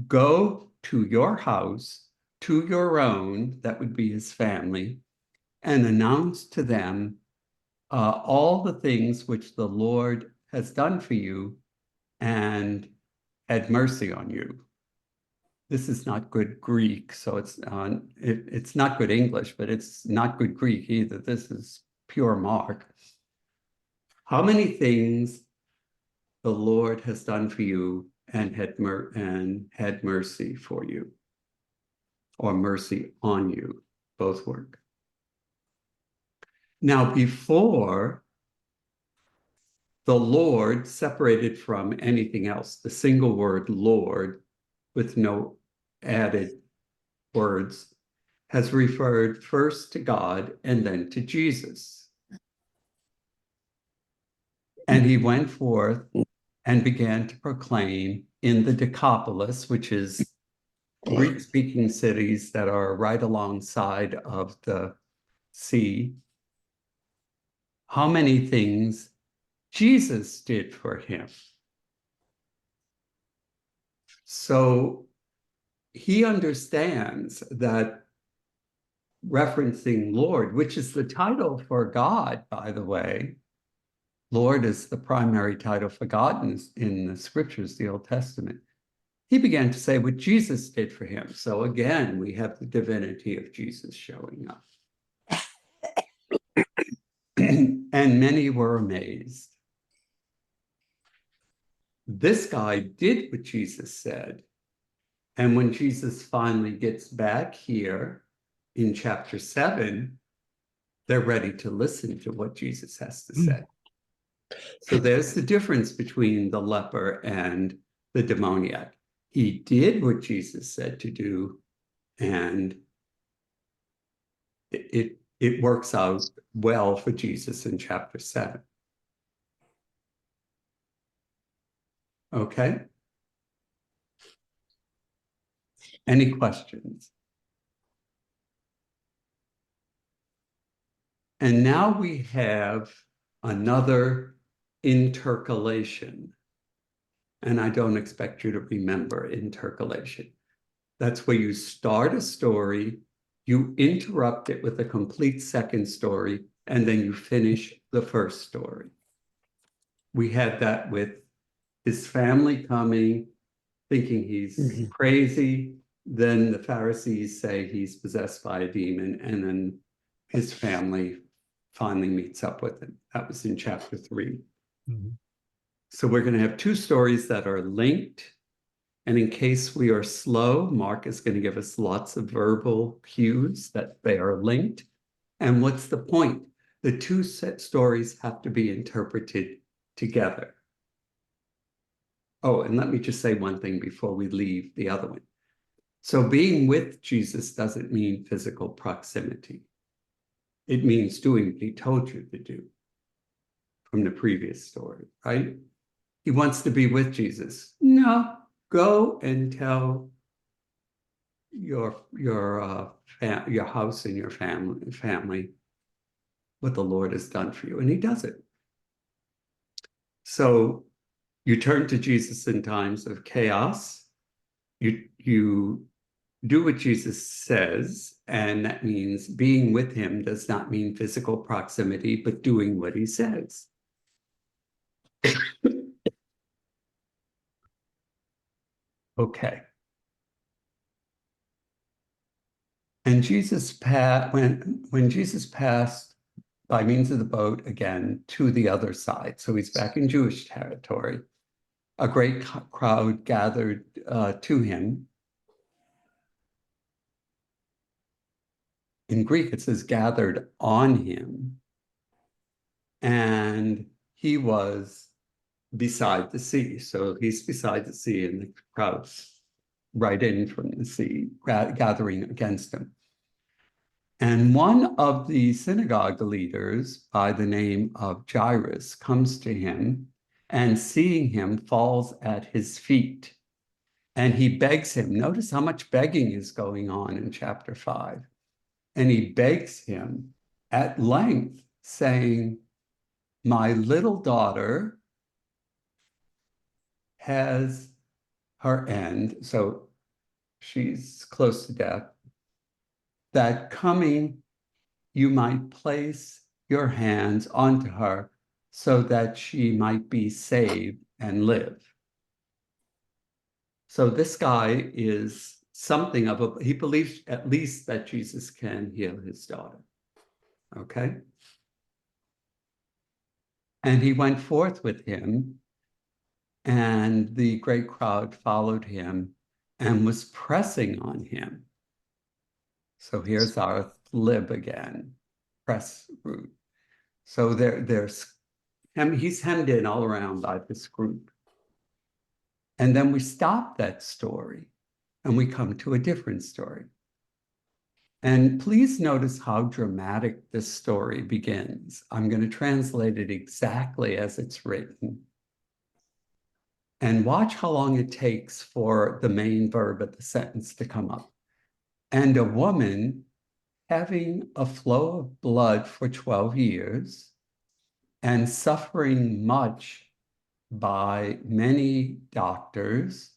go to your house, to your own, that would be his family, and announce to them all the things which the Lord has done for you and had mercy on you. This is not good Greek, so it's not good English, but it's not good Greek either. This is pure Mark. How many things the Lord has done for you and had mercy for you, or mercy on you, both work. Now, before, the Lord, separated from anything else, the single word Lord with no added words, has referred first to God and then to Jesus. And he went forth and began to proclaim in the Decapolis, which is Greek-speaking cities that are right alongside of the sea, how many things Jesus did for him. So he understands that referencing Lord, which is the title for God, by the way. Lord is the primary title for God in the scriptures, the Old Testament. He began to say what Jesus did for him. So again, we have the divinity of Jesus showing up. And many were amazed. This guy did what Jesus said. And when Jesus finally gets back here in chapter 7, they're ready to listen to what Jesus has to say. So there's the difference between the leper and the demoniac. He did what Jesus said to do, and it works out well for Jesus in chapter 7. Okay? Any questions? And now we have another intercalation. And I don't expect you to remember intercalation. That's where you start a story, you interrupt it with a complete second story, and then you finish the first story. We had that with his family coming, thinking he's crazy. Then the Pharisees say he's possessed by a demon, and then his family finally meets up with him. That was in chapter 3. Mhm. So we're going to have 2 stories that are linked. And in case we are slow, Mark is going to give us lots of verbal cues that they are linked. And what's the point? The 2 set stories have to be interpreted together. Oh, and let me just say one thing before we leave the other one. So being with Jesus doesn't mean physical proximity. It means doing what he told you to do from the previous story, right? He wants to be with Jesus. No, go and tell your house and your family what the Lord has done for you, and he does it. So you turn to Jesus in times of chaos. You do what Jesus says, and that means being with him does not mean physical proximity, but doing what he says. Okay. And when Jesus passed by means of the boat again to the other side, so he's back in Jewish territory, a great crowd gathered to him. In Greek, it says gathered on him, and he was beside the sea. So he's beside the sea, and the crowd's right in from the sea, gathering against him. And one of the synagogue leaders by the name of Jairus comes to him and seeing him falls at his feet. And he begs him. Notice how much begging is going on in chapter 5. And he begs him at length, saying, my little daughter has her end, so she's close to death, that coming you might place your hands onto her so that she might be saved and live. So this guy is something of he believes at least that Jesus can heal his daughter. Okay? And he went forth with him, and the great crowd followed him and was pressing on him. So here's our lib again, press root. So he's hemmed in all around by this group. And then we stop that story and we come to a different story. And please notice how dramatic this story begins. I'm going to translate it exactly as it's written. And watch how long it takes for the main verb of the sentence to come up. And a woman having a flow of blood for 12 years and suffering much by many doctors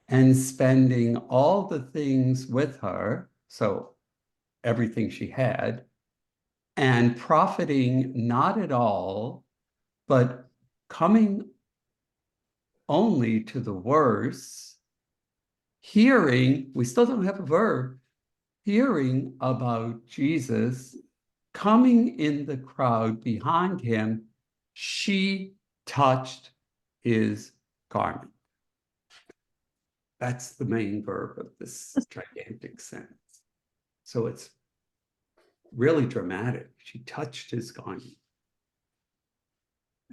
and spending all the things with her, so everything she had, and profiting not at all, but coming only to the worse, hearing, we still don't have a verb, hearing about Jesus, coming in the crowd behind him, she touched his garment. That's the main verb of this gigantic sentence. So it's really dramatic. She touched his garment.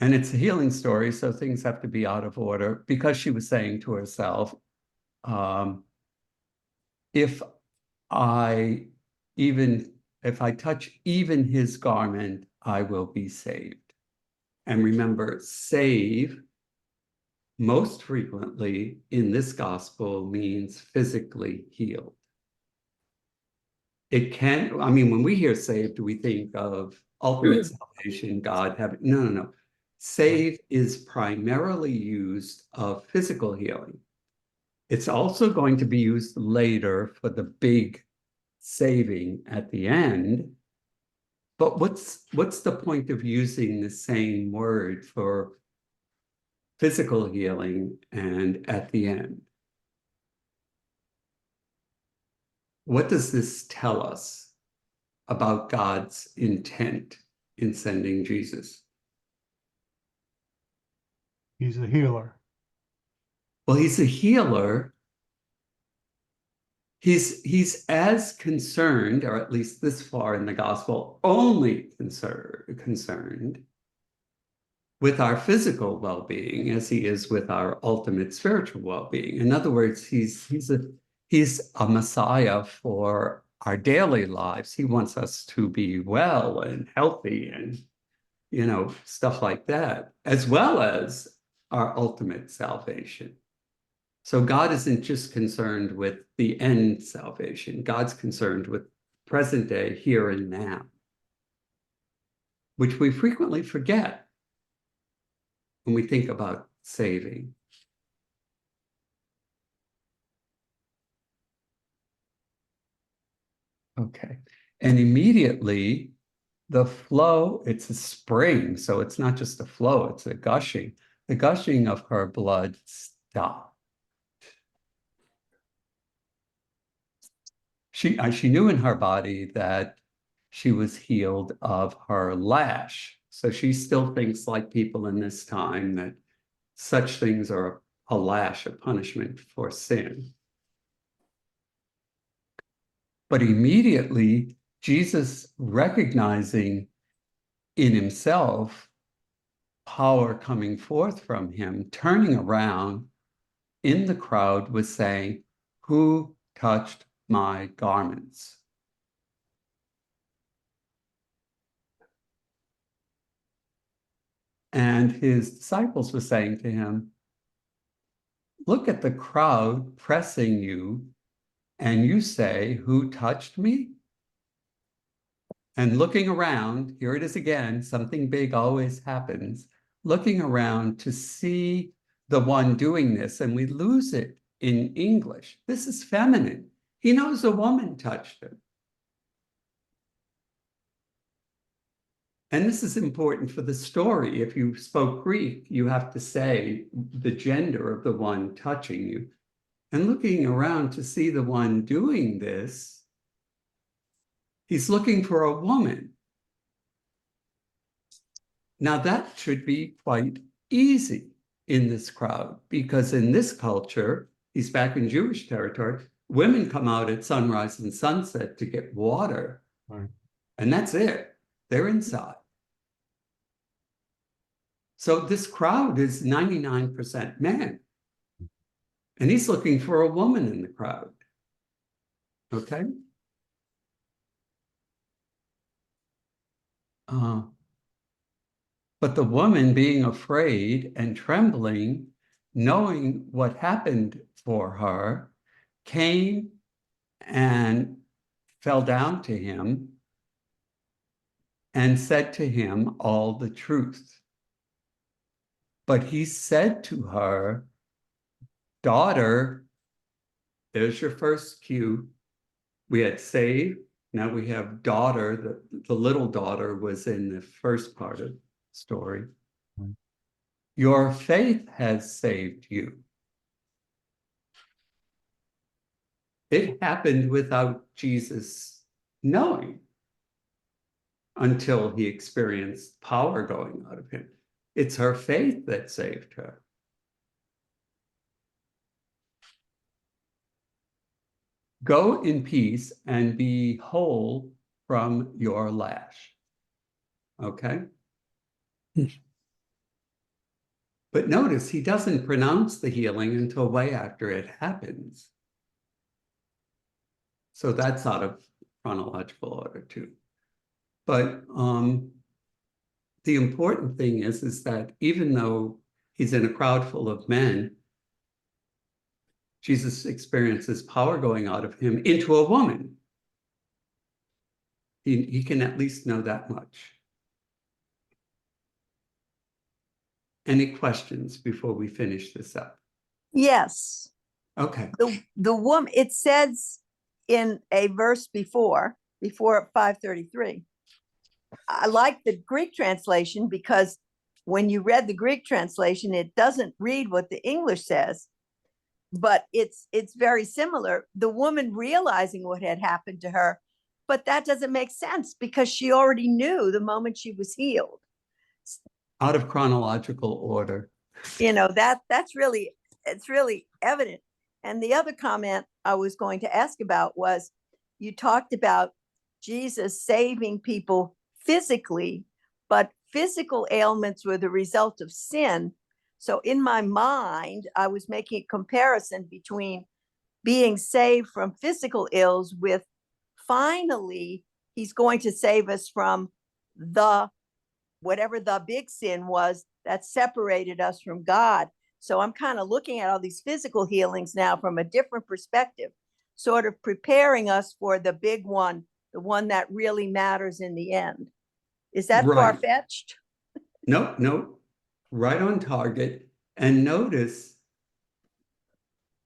And it's a healing story, so things have to be out of order because she was saying to herself, if I touch even his garment, I will be saved. And remember, save most frequently in this gospel means physically healed. It can, I mean, when we hear saved, we think of ultimate salvation, God having, no. Save is primarily used of physical healing. It's also going to be used later for the big saving at the end. But what's the point of using the same word for physical healing and at the end? What does this tell us about God's intent in sending Jesus? He's a healer. Well, he's a healer. He's as concerned, or at least this far in the gospel, only concerned with our physical well-being as he is with our ultimate spiritual well-being. In other words, he's a Messiah for our daily lives. He wants us to be well and healthy and, stuff like that, as well as our ultimate salvation. So God isn't just concerned with the end salvation. God's concerned with present day, here and now, which we frequently forget when we think about saving. Okay. And immediately the flow, it's a spring, so it's not just a flow, it's a gushing. The gushing of her blood stopped. She knew in her body that she was healed of her lash. So she still thinks, like people in this time, that such things are a lash, a punishment for sin. But immediately, Jesus, recognizing in himself power coming forth from him, turning around in the crowd, was saying, "Who touched my garments?" And his disciples were saying to him, "Look at the crowd pressing you, and you say, 'Who touched me?'" And looking around, here it is again, something big always happens, looking around to see the one doing this, and we lose it in English. This is feminine. He knows a woman touched him. And this is important for the story. If you spoke Greek, you have to say the gender of the one touching you. And looking around to see the one doing this, he's looking for a woman. Now that should be quite easy in this crowd, because in this culture, he's back in Jewish territory, women come out at sunrise and sunset to get water. Right. And that's it. They're inside. So this crowd is 99% men. And he's looking for a woman in the crowd. Okay? But the woman, being afraid and trembling, knowing what happened for her, came and fell down to him and said to him all the truth. But he said to her, "Daughter," there's your first cue. We had saved, now we have daughter. The little daughter was in the first part of the story. Right. "Your faith has saved you." It happened without Jesus knowing until he experienced power going out of him. It's her faith that saved her. Go in peace and be whole from your lash. Okay? But notice he doesn't pronounce the healing until way after it happens. So that's out of chronological order too. But the important thing is that even though he's in a crowd full of men, Jesus experiences power going out of him into a woman. He can at least know that much. Any questions before we finish this up? Yes, Okay. the woman, it says in a verse before 533. I like the Greek translation because when you read the Greek translation, it doesn't read what the English says, but it's very similar. The woman realizing what had happened to her, but that doesn't make sense because she already knew the moment she was healed. Out of chronological order. That's really, it's really evident. And the other comment I was going to ask about was, you talked about Jesus saving people physically, but physical ailments were the result of sin. So in my mind, I was making a comparison between being saved from physical ills with finally he's going to save us from the whatever the big sin was that separated us from God. So I'm kind of looking at all these physical healings now from a different perspective, sort of preparing us for the big one, the one that really matters in the end. Is that Right. far-fetched? No, no, right on target. And notice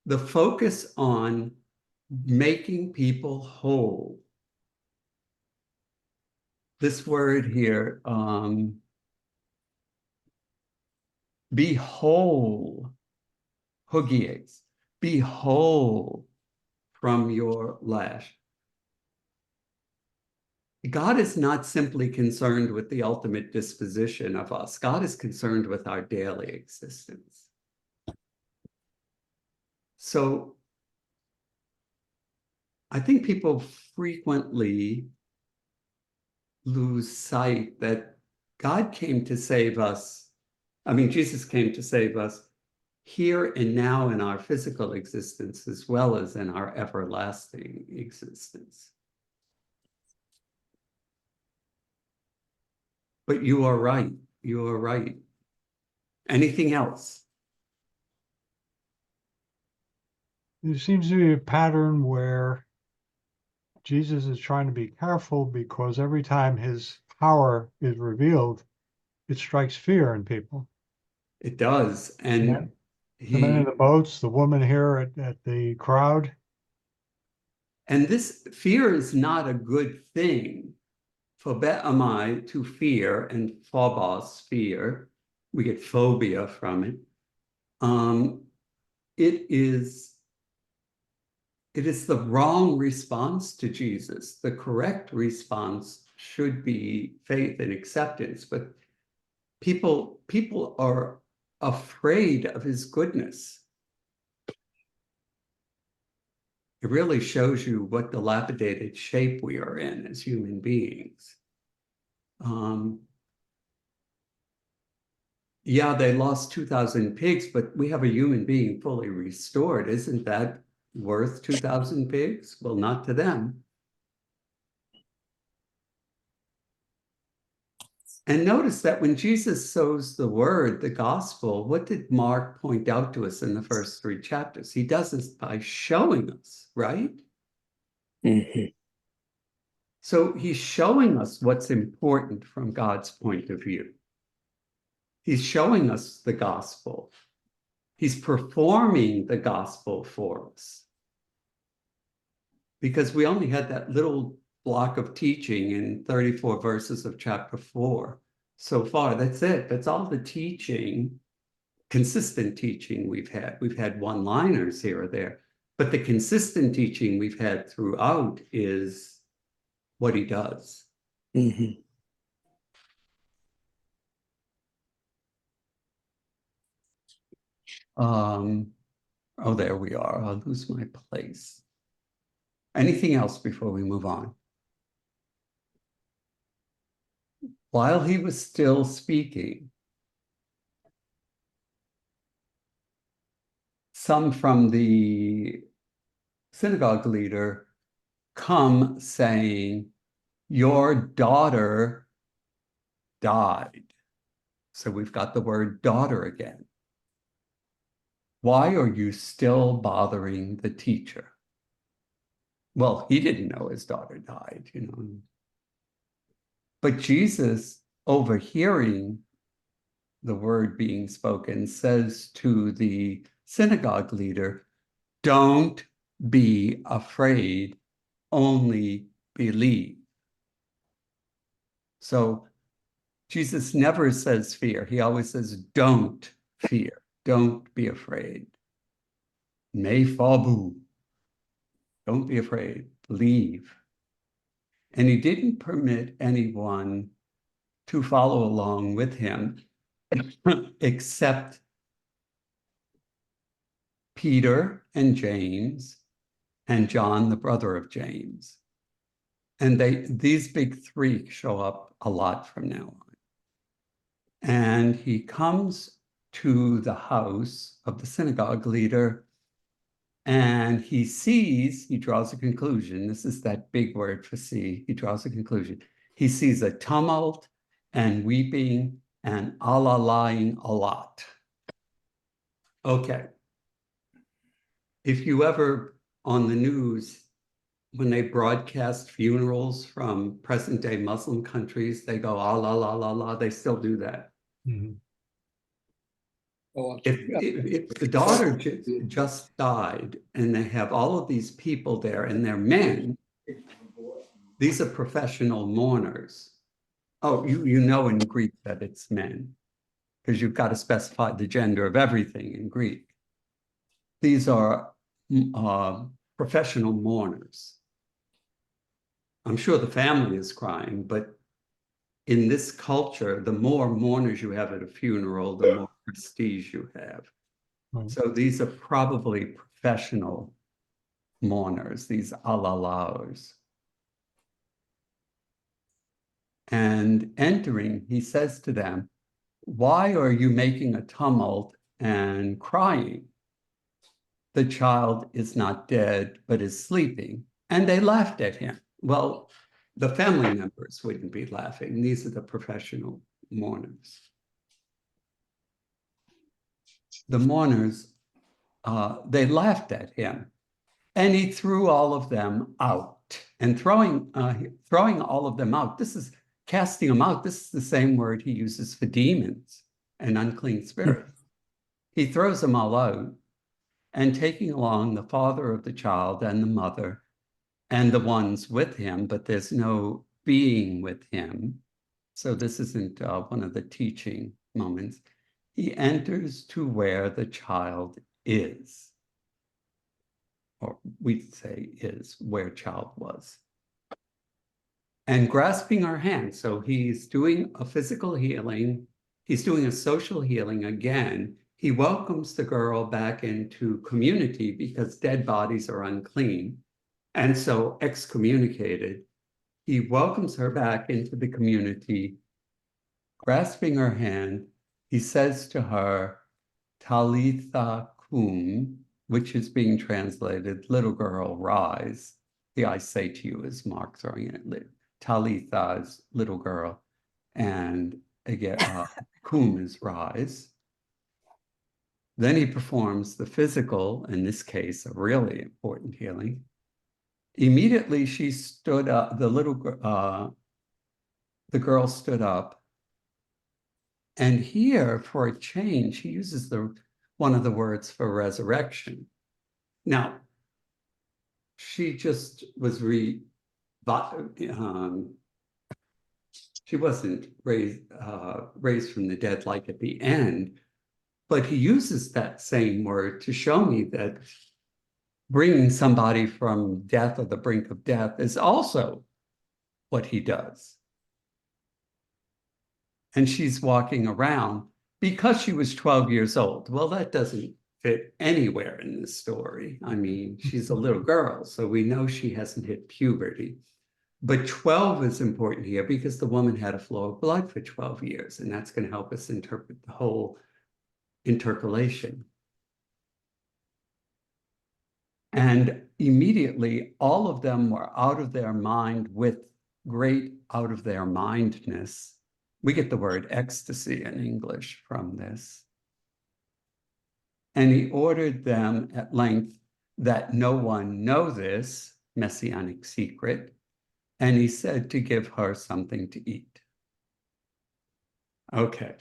the focus on making people whole. This word here, be whole, hugies, be whole from your lash. God is not simply concerned with the ultimate disposition of us. God is concerned with our daily existence. So I think people frequently lose sight that God came to save us. I mean, Jesus came to save us here and now in our physical existence, as well as in our everlasting existence. But you are right. You are right. Anything else? There seems to be a pattern where Jesus is trying to be careful because every time his power is revealed, it strikes fear in people. It does. And The men in the boats, the woman here at the crowd. and this fear is not a good thing. Phobemai, to fear, and phobos, fear. We get phobia from it. It is the wrong response to Jesus. The correct response should be faith and acceptance, but people are afraid of his goodness. It really shows you what dilapidated shape we are in as human beings. Yeah, they lost 2,000 pigs, but we have a human being fully restored. Isn't that worth 2,000 pigs? Well, not to them. And notice that when Jesus sows the word, the gospel, what did Mark point out to us in the first 3 chapters? He does this by showing us, right? Mm-hmm. So he's showing us what's important from God's point of view. He's showing us the gospel. He's performing the gospel for us. Because we only had that little block of teaching in 34 verses of chapter 4 so far. That's it. That's all the teaching, consistent teaching we've had. We've had one-liners here or there, but the consistent teaching we've had throughout is what he does. Mm-hmm. Oh, there we are. I'll lose my place. Anything else before we move on? While he was still speaking, some from the synagogue leader come saying, your daughter died. So we've got the word daughter again. Why are you still bothering the teacher? Well, he didn't know his daughter died, you know. But Jesus, overhearing the word being spoken, says to the synagogue leader, don't be afraid, only believe. So Jesus never says fear. He always says, don't fear. Don't be afraid. Me fabu. Don't be afraid. Believe. And he didn't permit anyone to follow along with him except Peter and James and John, the brother of James. And these big 3 show up a lot from now on. And he comes to the house of the synagogue leader, and he draws a conclusion. This is that big word for see. He draws a conclusion. He sees a tumult and weeping and lying a lot. Okay. If you ever on the news, when they broadcast funerals from present day Muslim countries, they go, Allah, la, la, la. They still do that. Mhm. Oh, If the daughter just died and they have all of these people there and they're men, these are professional mourners. Oh, you know in Greek that it's men, because you've got to specify the gender of everything in Greek. These are professional mourners. I'm sure the family is crying, but in this culture, the more mourners you have at a funeral, the more prestige you have. Right. So these are probably professional mourners, these alalaos. And entering, he says to them, "Why are you making a tumult and crying? The child is not dead, but is sleeping." And they laughed at him. Well, the family members wouldn't be laughing. These are the professional mourners. The mourners, they laughed at him. And he threw all of them out. And throwing all of them out, this is casting them out. This is the same word he uses for demons and unclean spirits. He throws them all out, and taking along the father of the child and the mother and the ones with him, but there's no being with him. So this isn't one of the teaching moments. He enters to where the child is. Or we'd say is where child was. And grasping her hand. So he's doing a physical healing. He's doing a social healing again. He welcomes the girl back into community because dead bodies are unclean. And so excommunicated. He welcomes her back into the community. Grasping her hand, he says to her, Talitha cum, which is being translated, little girl, rise. The I say to you is Mark throwing it. Talitha is little girl, and again, cum is rise. Then he performs the physical, in this case, a really important healing. Immediately she stood up, the girl stood up. And here, for a change, he uses one of the words for resurrection. Now, she just was she wasn't raised from the dead like at the end, but he uses that same word to show me that bringing somebody from death or the brink of death is also what he does. And she's walking around because she was 12 years old. Well, that doesn't fit anywhere in this story. I mean, she's a little girl, so we know she hasn't hit puberty. But 12 is important here because the woman had a flow of blood for 12 years, and that's going to help us interpret the whole intercalation. And immediately, all of them were out of their mind with great out of their mindness. We get the word ecstasy in English from this. And he ordered them at length that no one know this messianic secret. And he said to give her something to eat. Okay.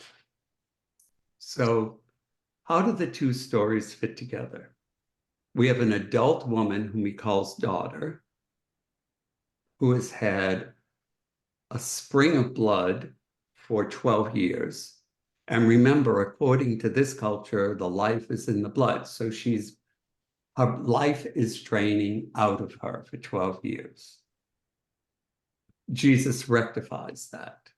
So how do the two stories fit together? We have an adult woman whom he calls daughter, who has had a spring of blood for 12 years. And remember, according to this culture, the life is in the blood. So her life is draining out of her for 12 years. Jesus rectifies that.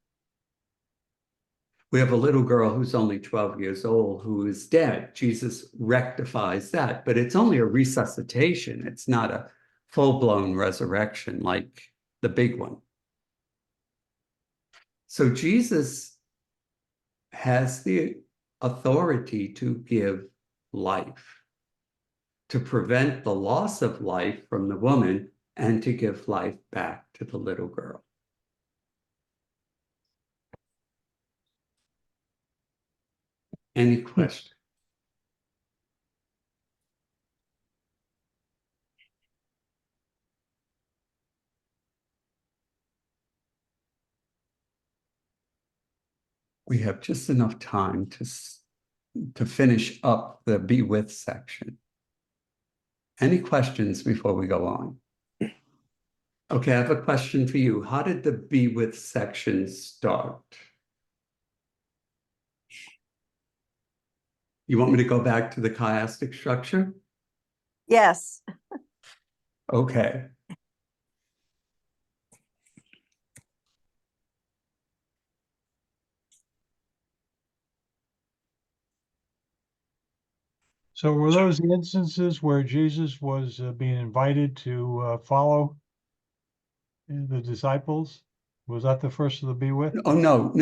We have a little girl who's only 12 years old who is dead. Jesus rectifies that, but it's only a resuscitation. It's not a full-blown resurrection like the big one. So Jesus has the authority to give life, to prevent the loss of life from the woman and to give life back to the little girl. Any question? We have just enough time to finish up the be with section. Any questions before we go on? Okay, I have a question for you. How did the be with section start? You want me to go back to the chiastic structure? Yes. Okay. So were those the instances where Jesus was being invited to follow the disciples? Was that the first of the be with? Oh, no.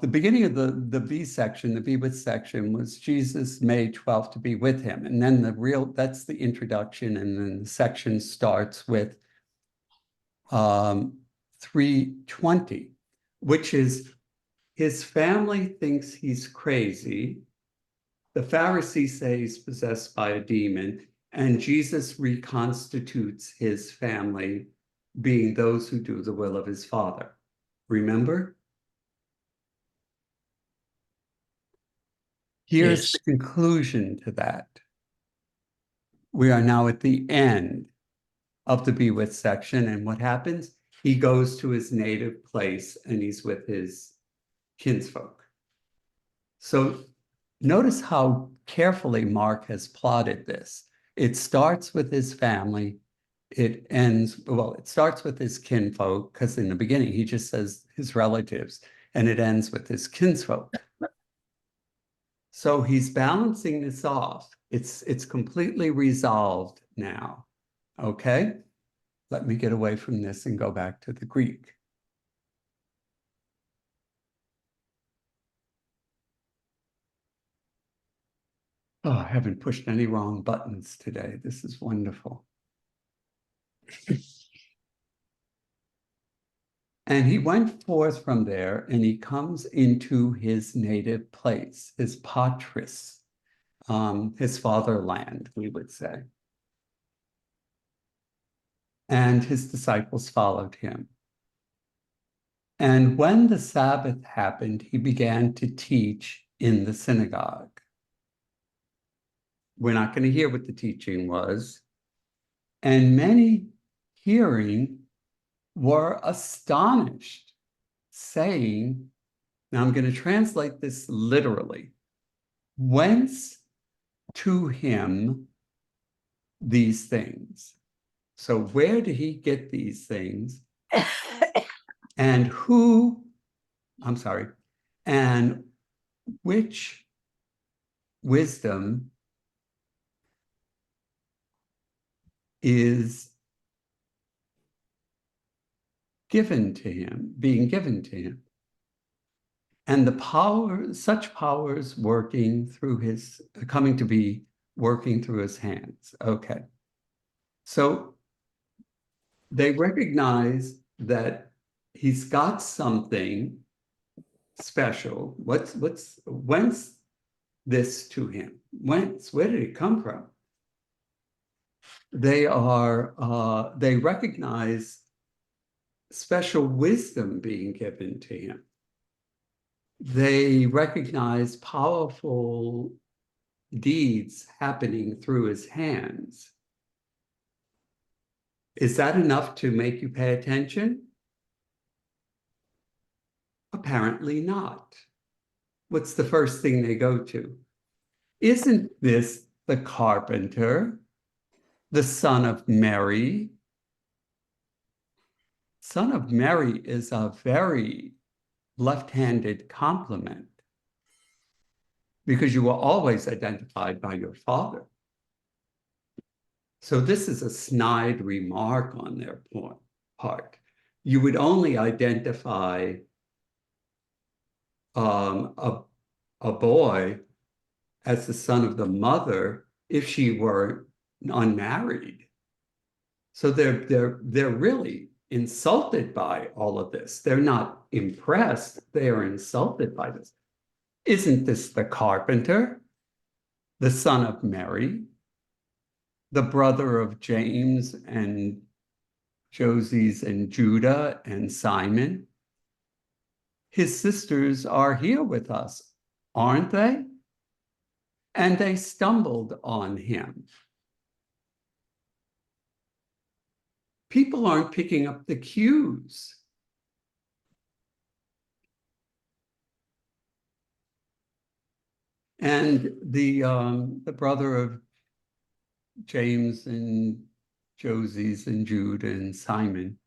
The beginning of the be section, the be with section, was Jesus made 12 to be with him. And then that's the introduction. And then the section starts with 3:20, which is his family thinks he's crazy. The Pharisees say he's possessed by a demon, and Jesus reconstitutes his family, being those who do the will of his Father. Remember? Here's Yes. the conclusion to that. We are now at the end of the be with section, and what happens? He goes to his native place and he's with his kinsfolk. So notice how carefully Mark has plotted this. It starts with his family. It starts with his kinfolk, because in the beginning he just says his relatives, and it ends with his kinsfolk. So he's balancing this off. It's completely resolved now. Okay? Let me get away from this and go back to the Greek. Oh, I haven't pushed any wrong buttons today. This is wonderful. And he went forth from there, and he comes into his native place, his patris, his fatherland, we would say. And his disciples followed him. And when the Sabbath happened, he began to teach in the synagogue. We're not going to hear what the teaching was. And many hearing were astonished, saying, now I'm going to translate this literally, whence to him these things? So where did he get these things? And and which wisdom is being given to him? And the power, such powers coming to be working through his hands. Okay. So they recognize that he's got something special. Whence this to him? Where did it come from? They recognize special wisdom being given to him. They recognize powerful deeds happening through his hands. Is that enough to make you pay attention? Apparently not. What's the first thing they go to? Isn't this the carpenter, the son of Mary? Son of Mary is a very left-handed compliment because you were always identified by your father. So this is a snide remark on their part. You would only identify a boy as the son of the mother if she were unmarried. So they're really insulted by all of this. They're not impressed. They are insulted by this. Isn't this the carpenter, the son of Mary, the brother of James and Joses and Judah and Simon? His sisters are here with us, aren't they? And they stumbled on him. People aren't picking up the cues. And the brother of James and Joses and Jude and Simon,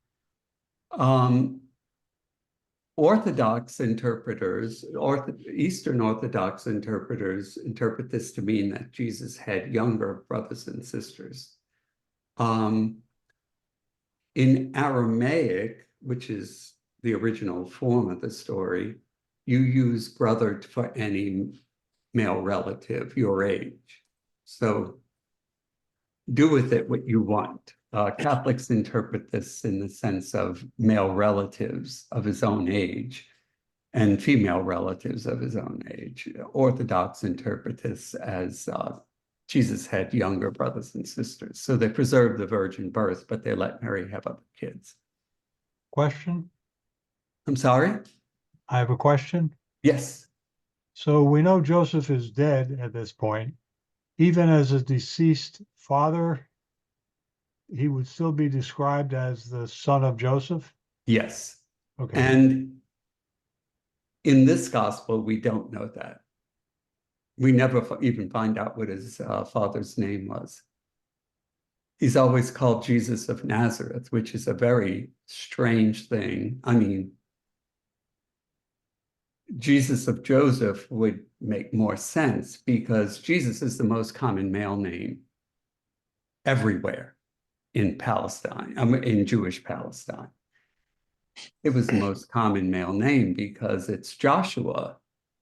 Orthodox interpreters, Eastern Orthodox interpreters interpret this to mean that Jesus had younger brothers and sisters. In Aramaic, which is the original form of the story, you use brother for any male relative your age. So do with it what you want. Catholics interpret this in the sense of male relatives of his own age and female relatives of his own age. Orthodox interpret this as Jesus had younger brothers and sisters. So they preserve the virgin birth, but they let Mary have other kids. Question? I'm sorry? I have a question. Yes. So we know Joseph is dead at this point. Even as a deceased father, he would still be described as the son of Joseph? Yes. Okay. And in this gospel, we don't know that. We never even find out what his father's name was. He's always called Jesus of Nazareth, which is a very strange thing. I mean, Jesus of Joseph would make more sense because Jesus is the most common male name everywhere in Palestine, in Jewish Palestine. It was the most common male name because it's Joshua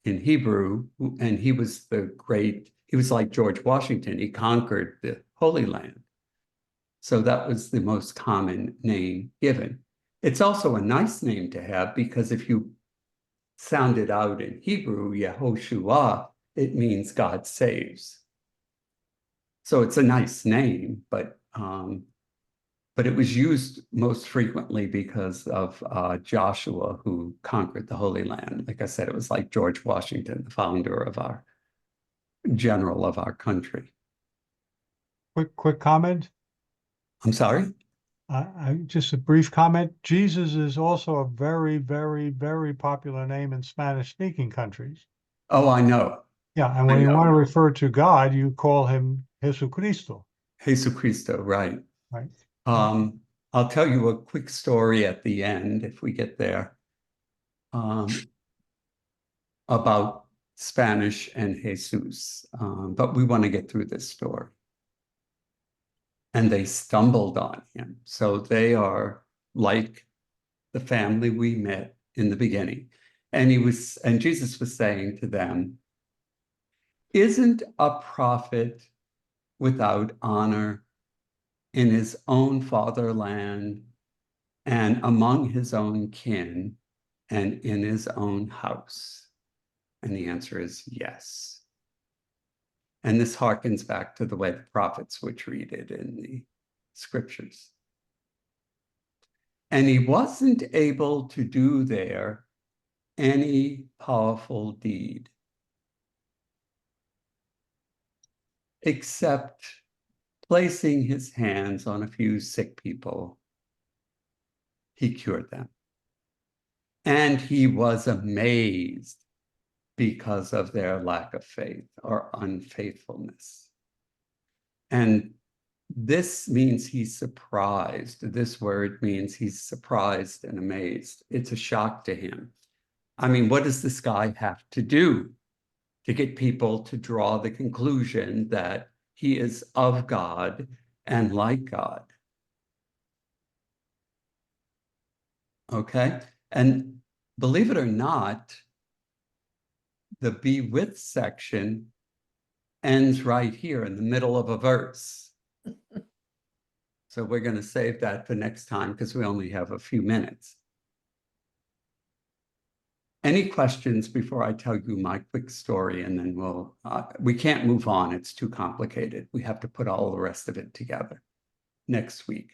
in Hebrew, and he was like George Washington. He conquered the Holy Land. So that was the most common name given. It's also a nice name to have because if you sound it out in Hebrew, Yehoshua, it means God saves. So it's a nice name, but it was used most frequently because of Joshua, who conquered the Holy Land. Like I said, it was like George Washington, the founder of our general of our country. Quick comment. I'm sorry? Just a brief comment. Jesus is also a very, very, very popular name in Spanish-speaking countries. Oh, I know. Yeah, and when you want to refer to God, you call him Jesucristo. Jesucristo, right. Right. I'll tell you a quick story at the end, if we get there, about Spanish and Jesus. But we want to get through this story. And they stumbled on him. So they are like the family we met in the beginning. And Jesus was saying to them, isn't a prophet without honor in his own fatherland and among his own kin and in his own house? And the answer is yes. And this harkens back to the way the prophets were treated in the scriptures. And he wasn't able to do there any powerful deed except placing his hands on a few sick people. He cured them. And he was amazed because of their lack of faith or unfaithfulness. And this means he's surprised. This word means he's surprised and amazed. It's a shock to him. I mean, what does this guy have to do to get people to draw the conclusion that he is of God and like God? Okay? And believe it or not, the be with section ends right here in the middle of a verse. So we're going to save that for next time because we only have a few minutes. Any questions before I tell you my quick story, and then we can't move on. It's too complicated. We have to put all the rest of it together next week.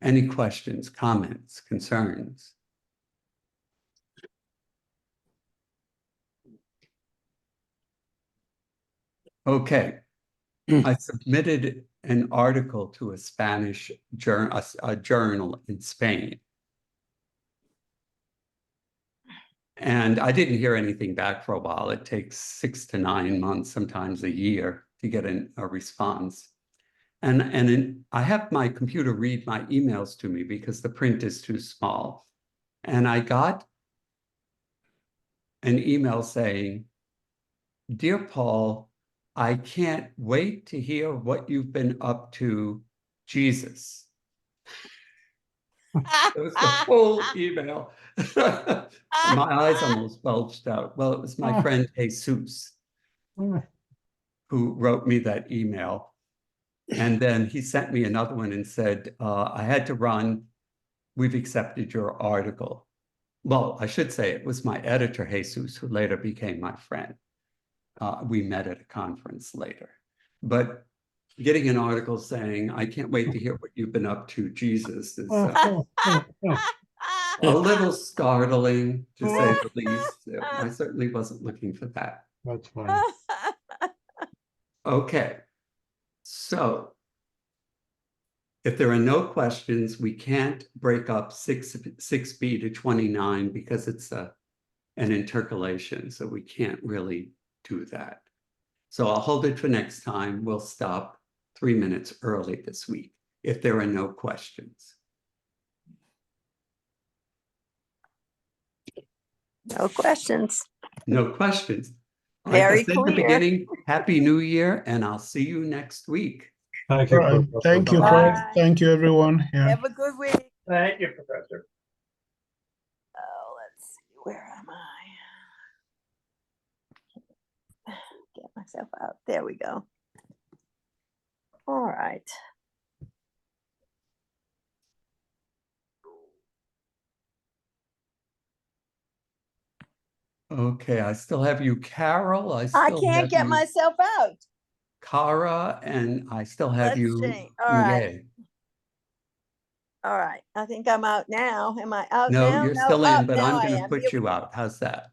Any questions, comments, concerns? Okay. I submitted an article to a Spanish a journal in Spain. And I didn't hear anything back for a while. It takes 6 to 9 months, sometimes a year, to get a response. And I have my computer read my emails to me because the print is too small. And I got an email saying, "Dear Paul, I can't wait to hear what you've been up to, Jesus." It was the full email. My eyes almost bulged out. Well, it was my friend Jesus who wrote me that email. And then he sent me another one and said, I had to run. We've accepted your article. Well, I should say it was my editor, Jesus, who later became my friend. We met at a conference later. But getting an article saying, "I can't wait to hear what you've been up to, Jesus," is a little startling, to say the least. I certainly wasn't looking for that. That's funny. Okay, so if there are no questions, we can't break up 6B to 29 because it's an intercalation, so we can't really do that. So I'll hold it for next time. We'll stop 3 minutes early this week if there are no questions. No questions. No questions. Like I Very said in the clear. beginning, Happy New Year, and I'll see you next week. Thank you. Right. Professor. Thank you, Bye. Fred. Bye. Thank you, everyone. Yeah. Have a good week. Thank you, Professor. Oh, let's see. Where am I? Get myself out. There we go. All right. Okay, I still have you, Carol. I I still can't have get you, myself out. Cara, and I still have Let's you, see. All right. Ngay. All right. I think I'm out now. Am I out No, now? you're No, still up in, but now I'm I going to am. put Here we you go. out. How's that?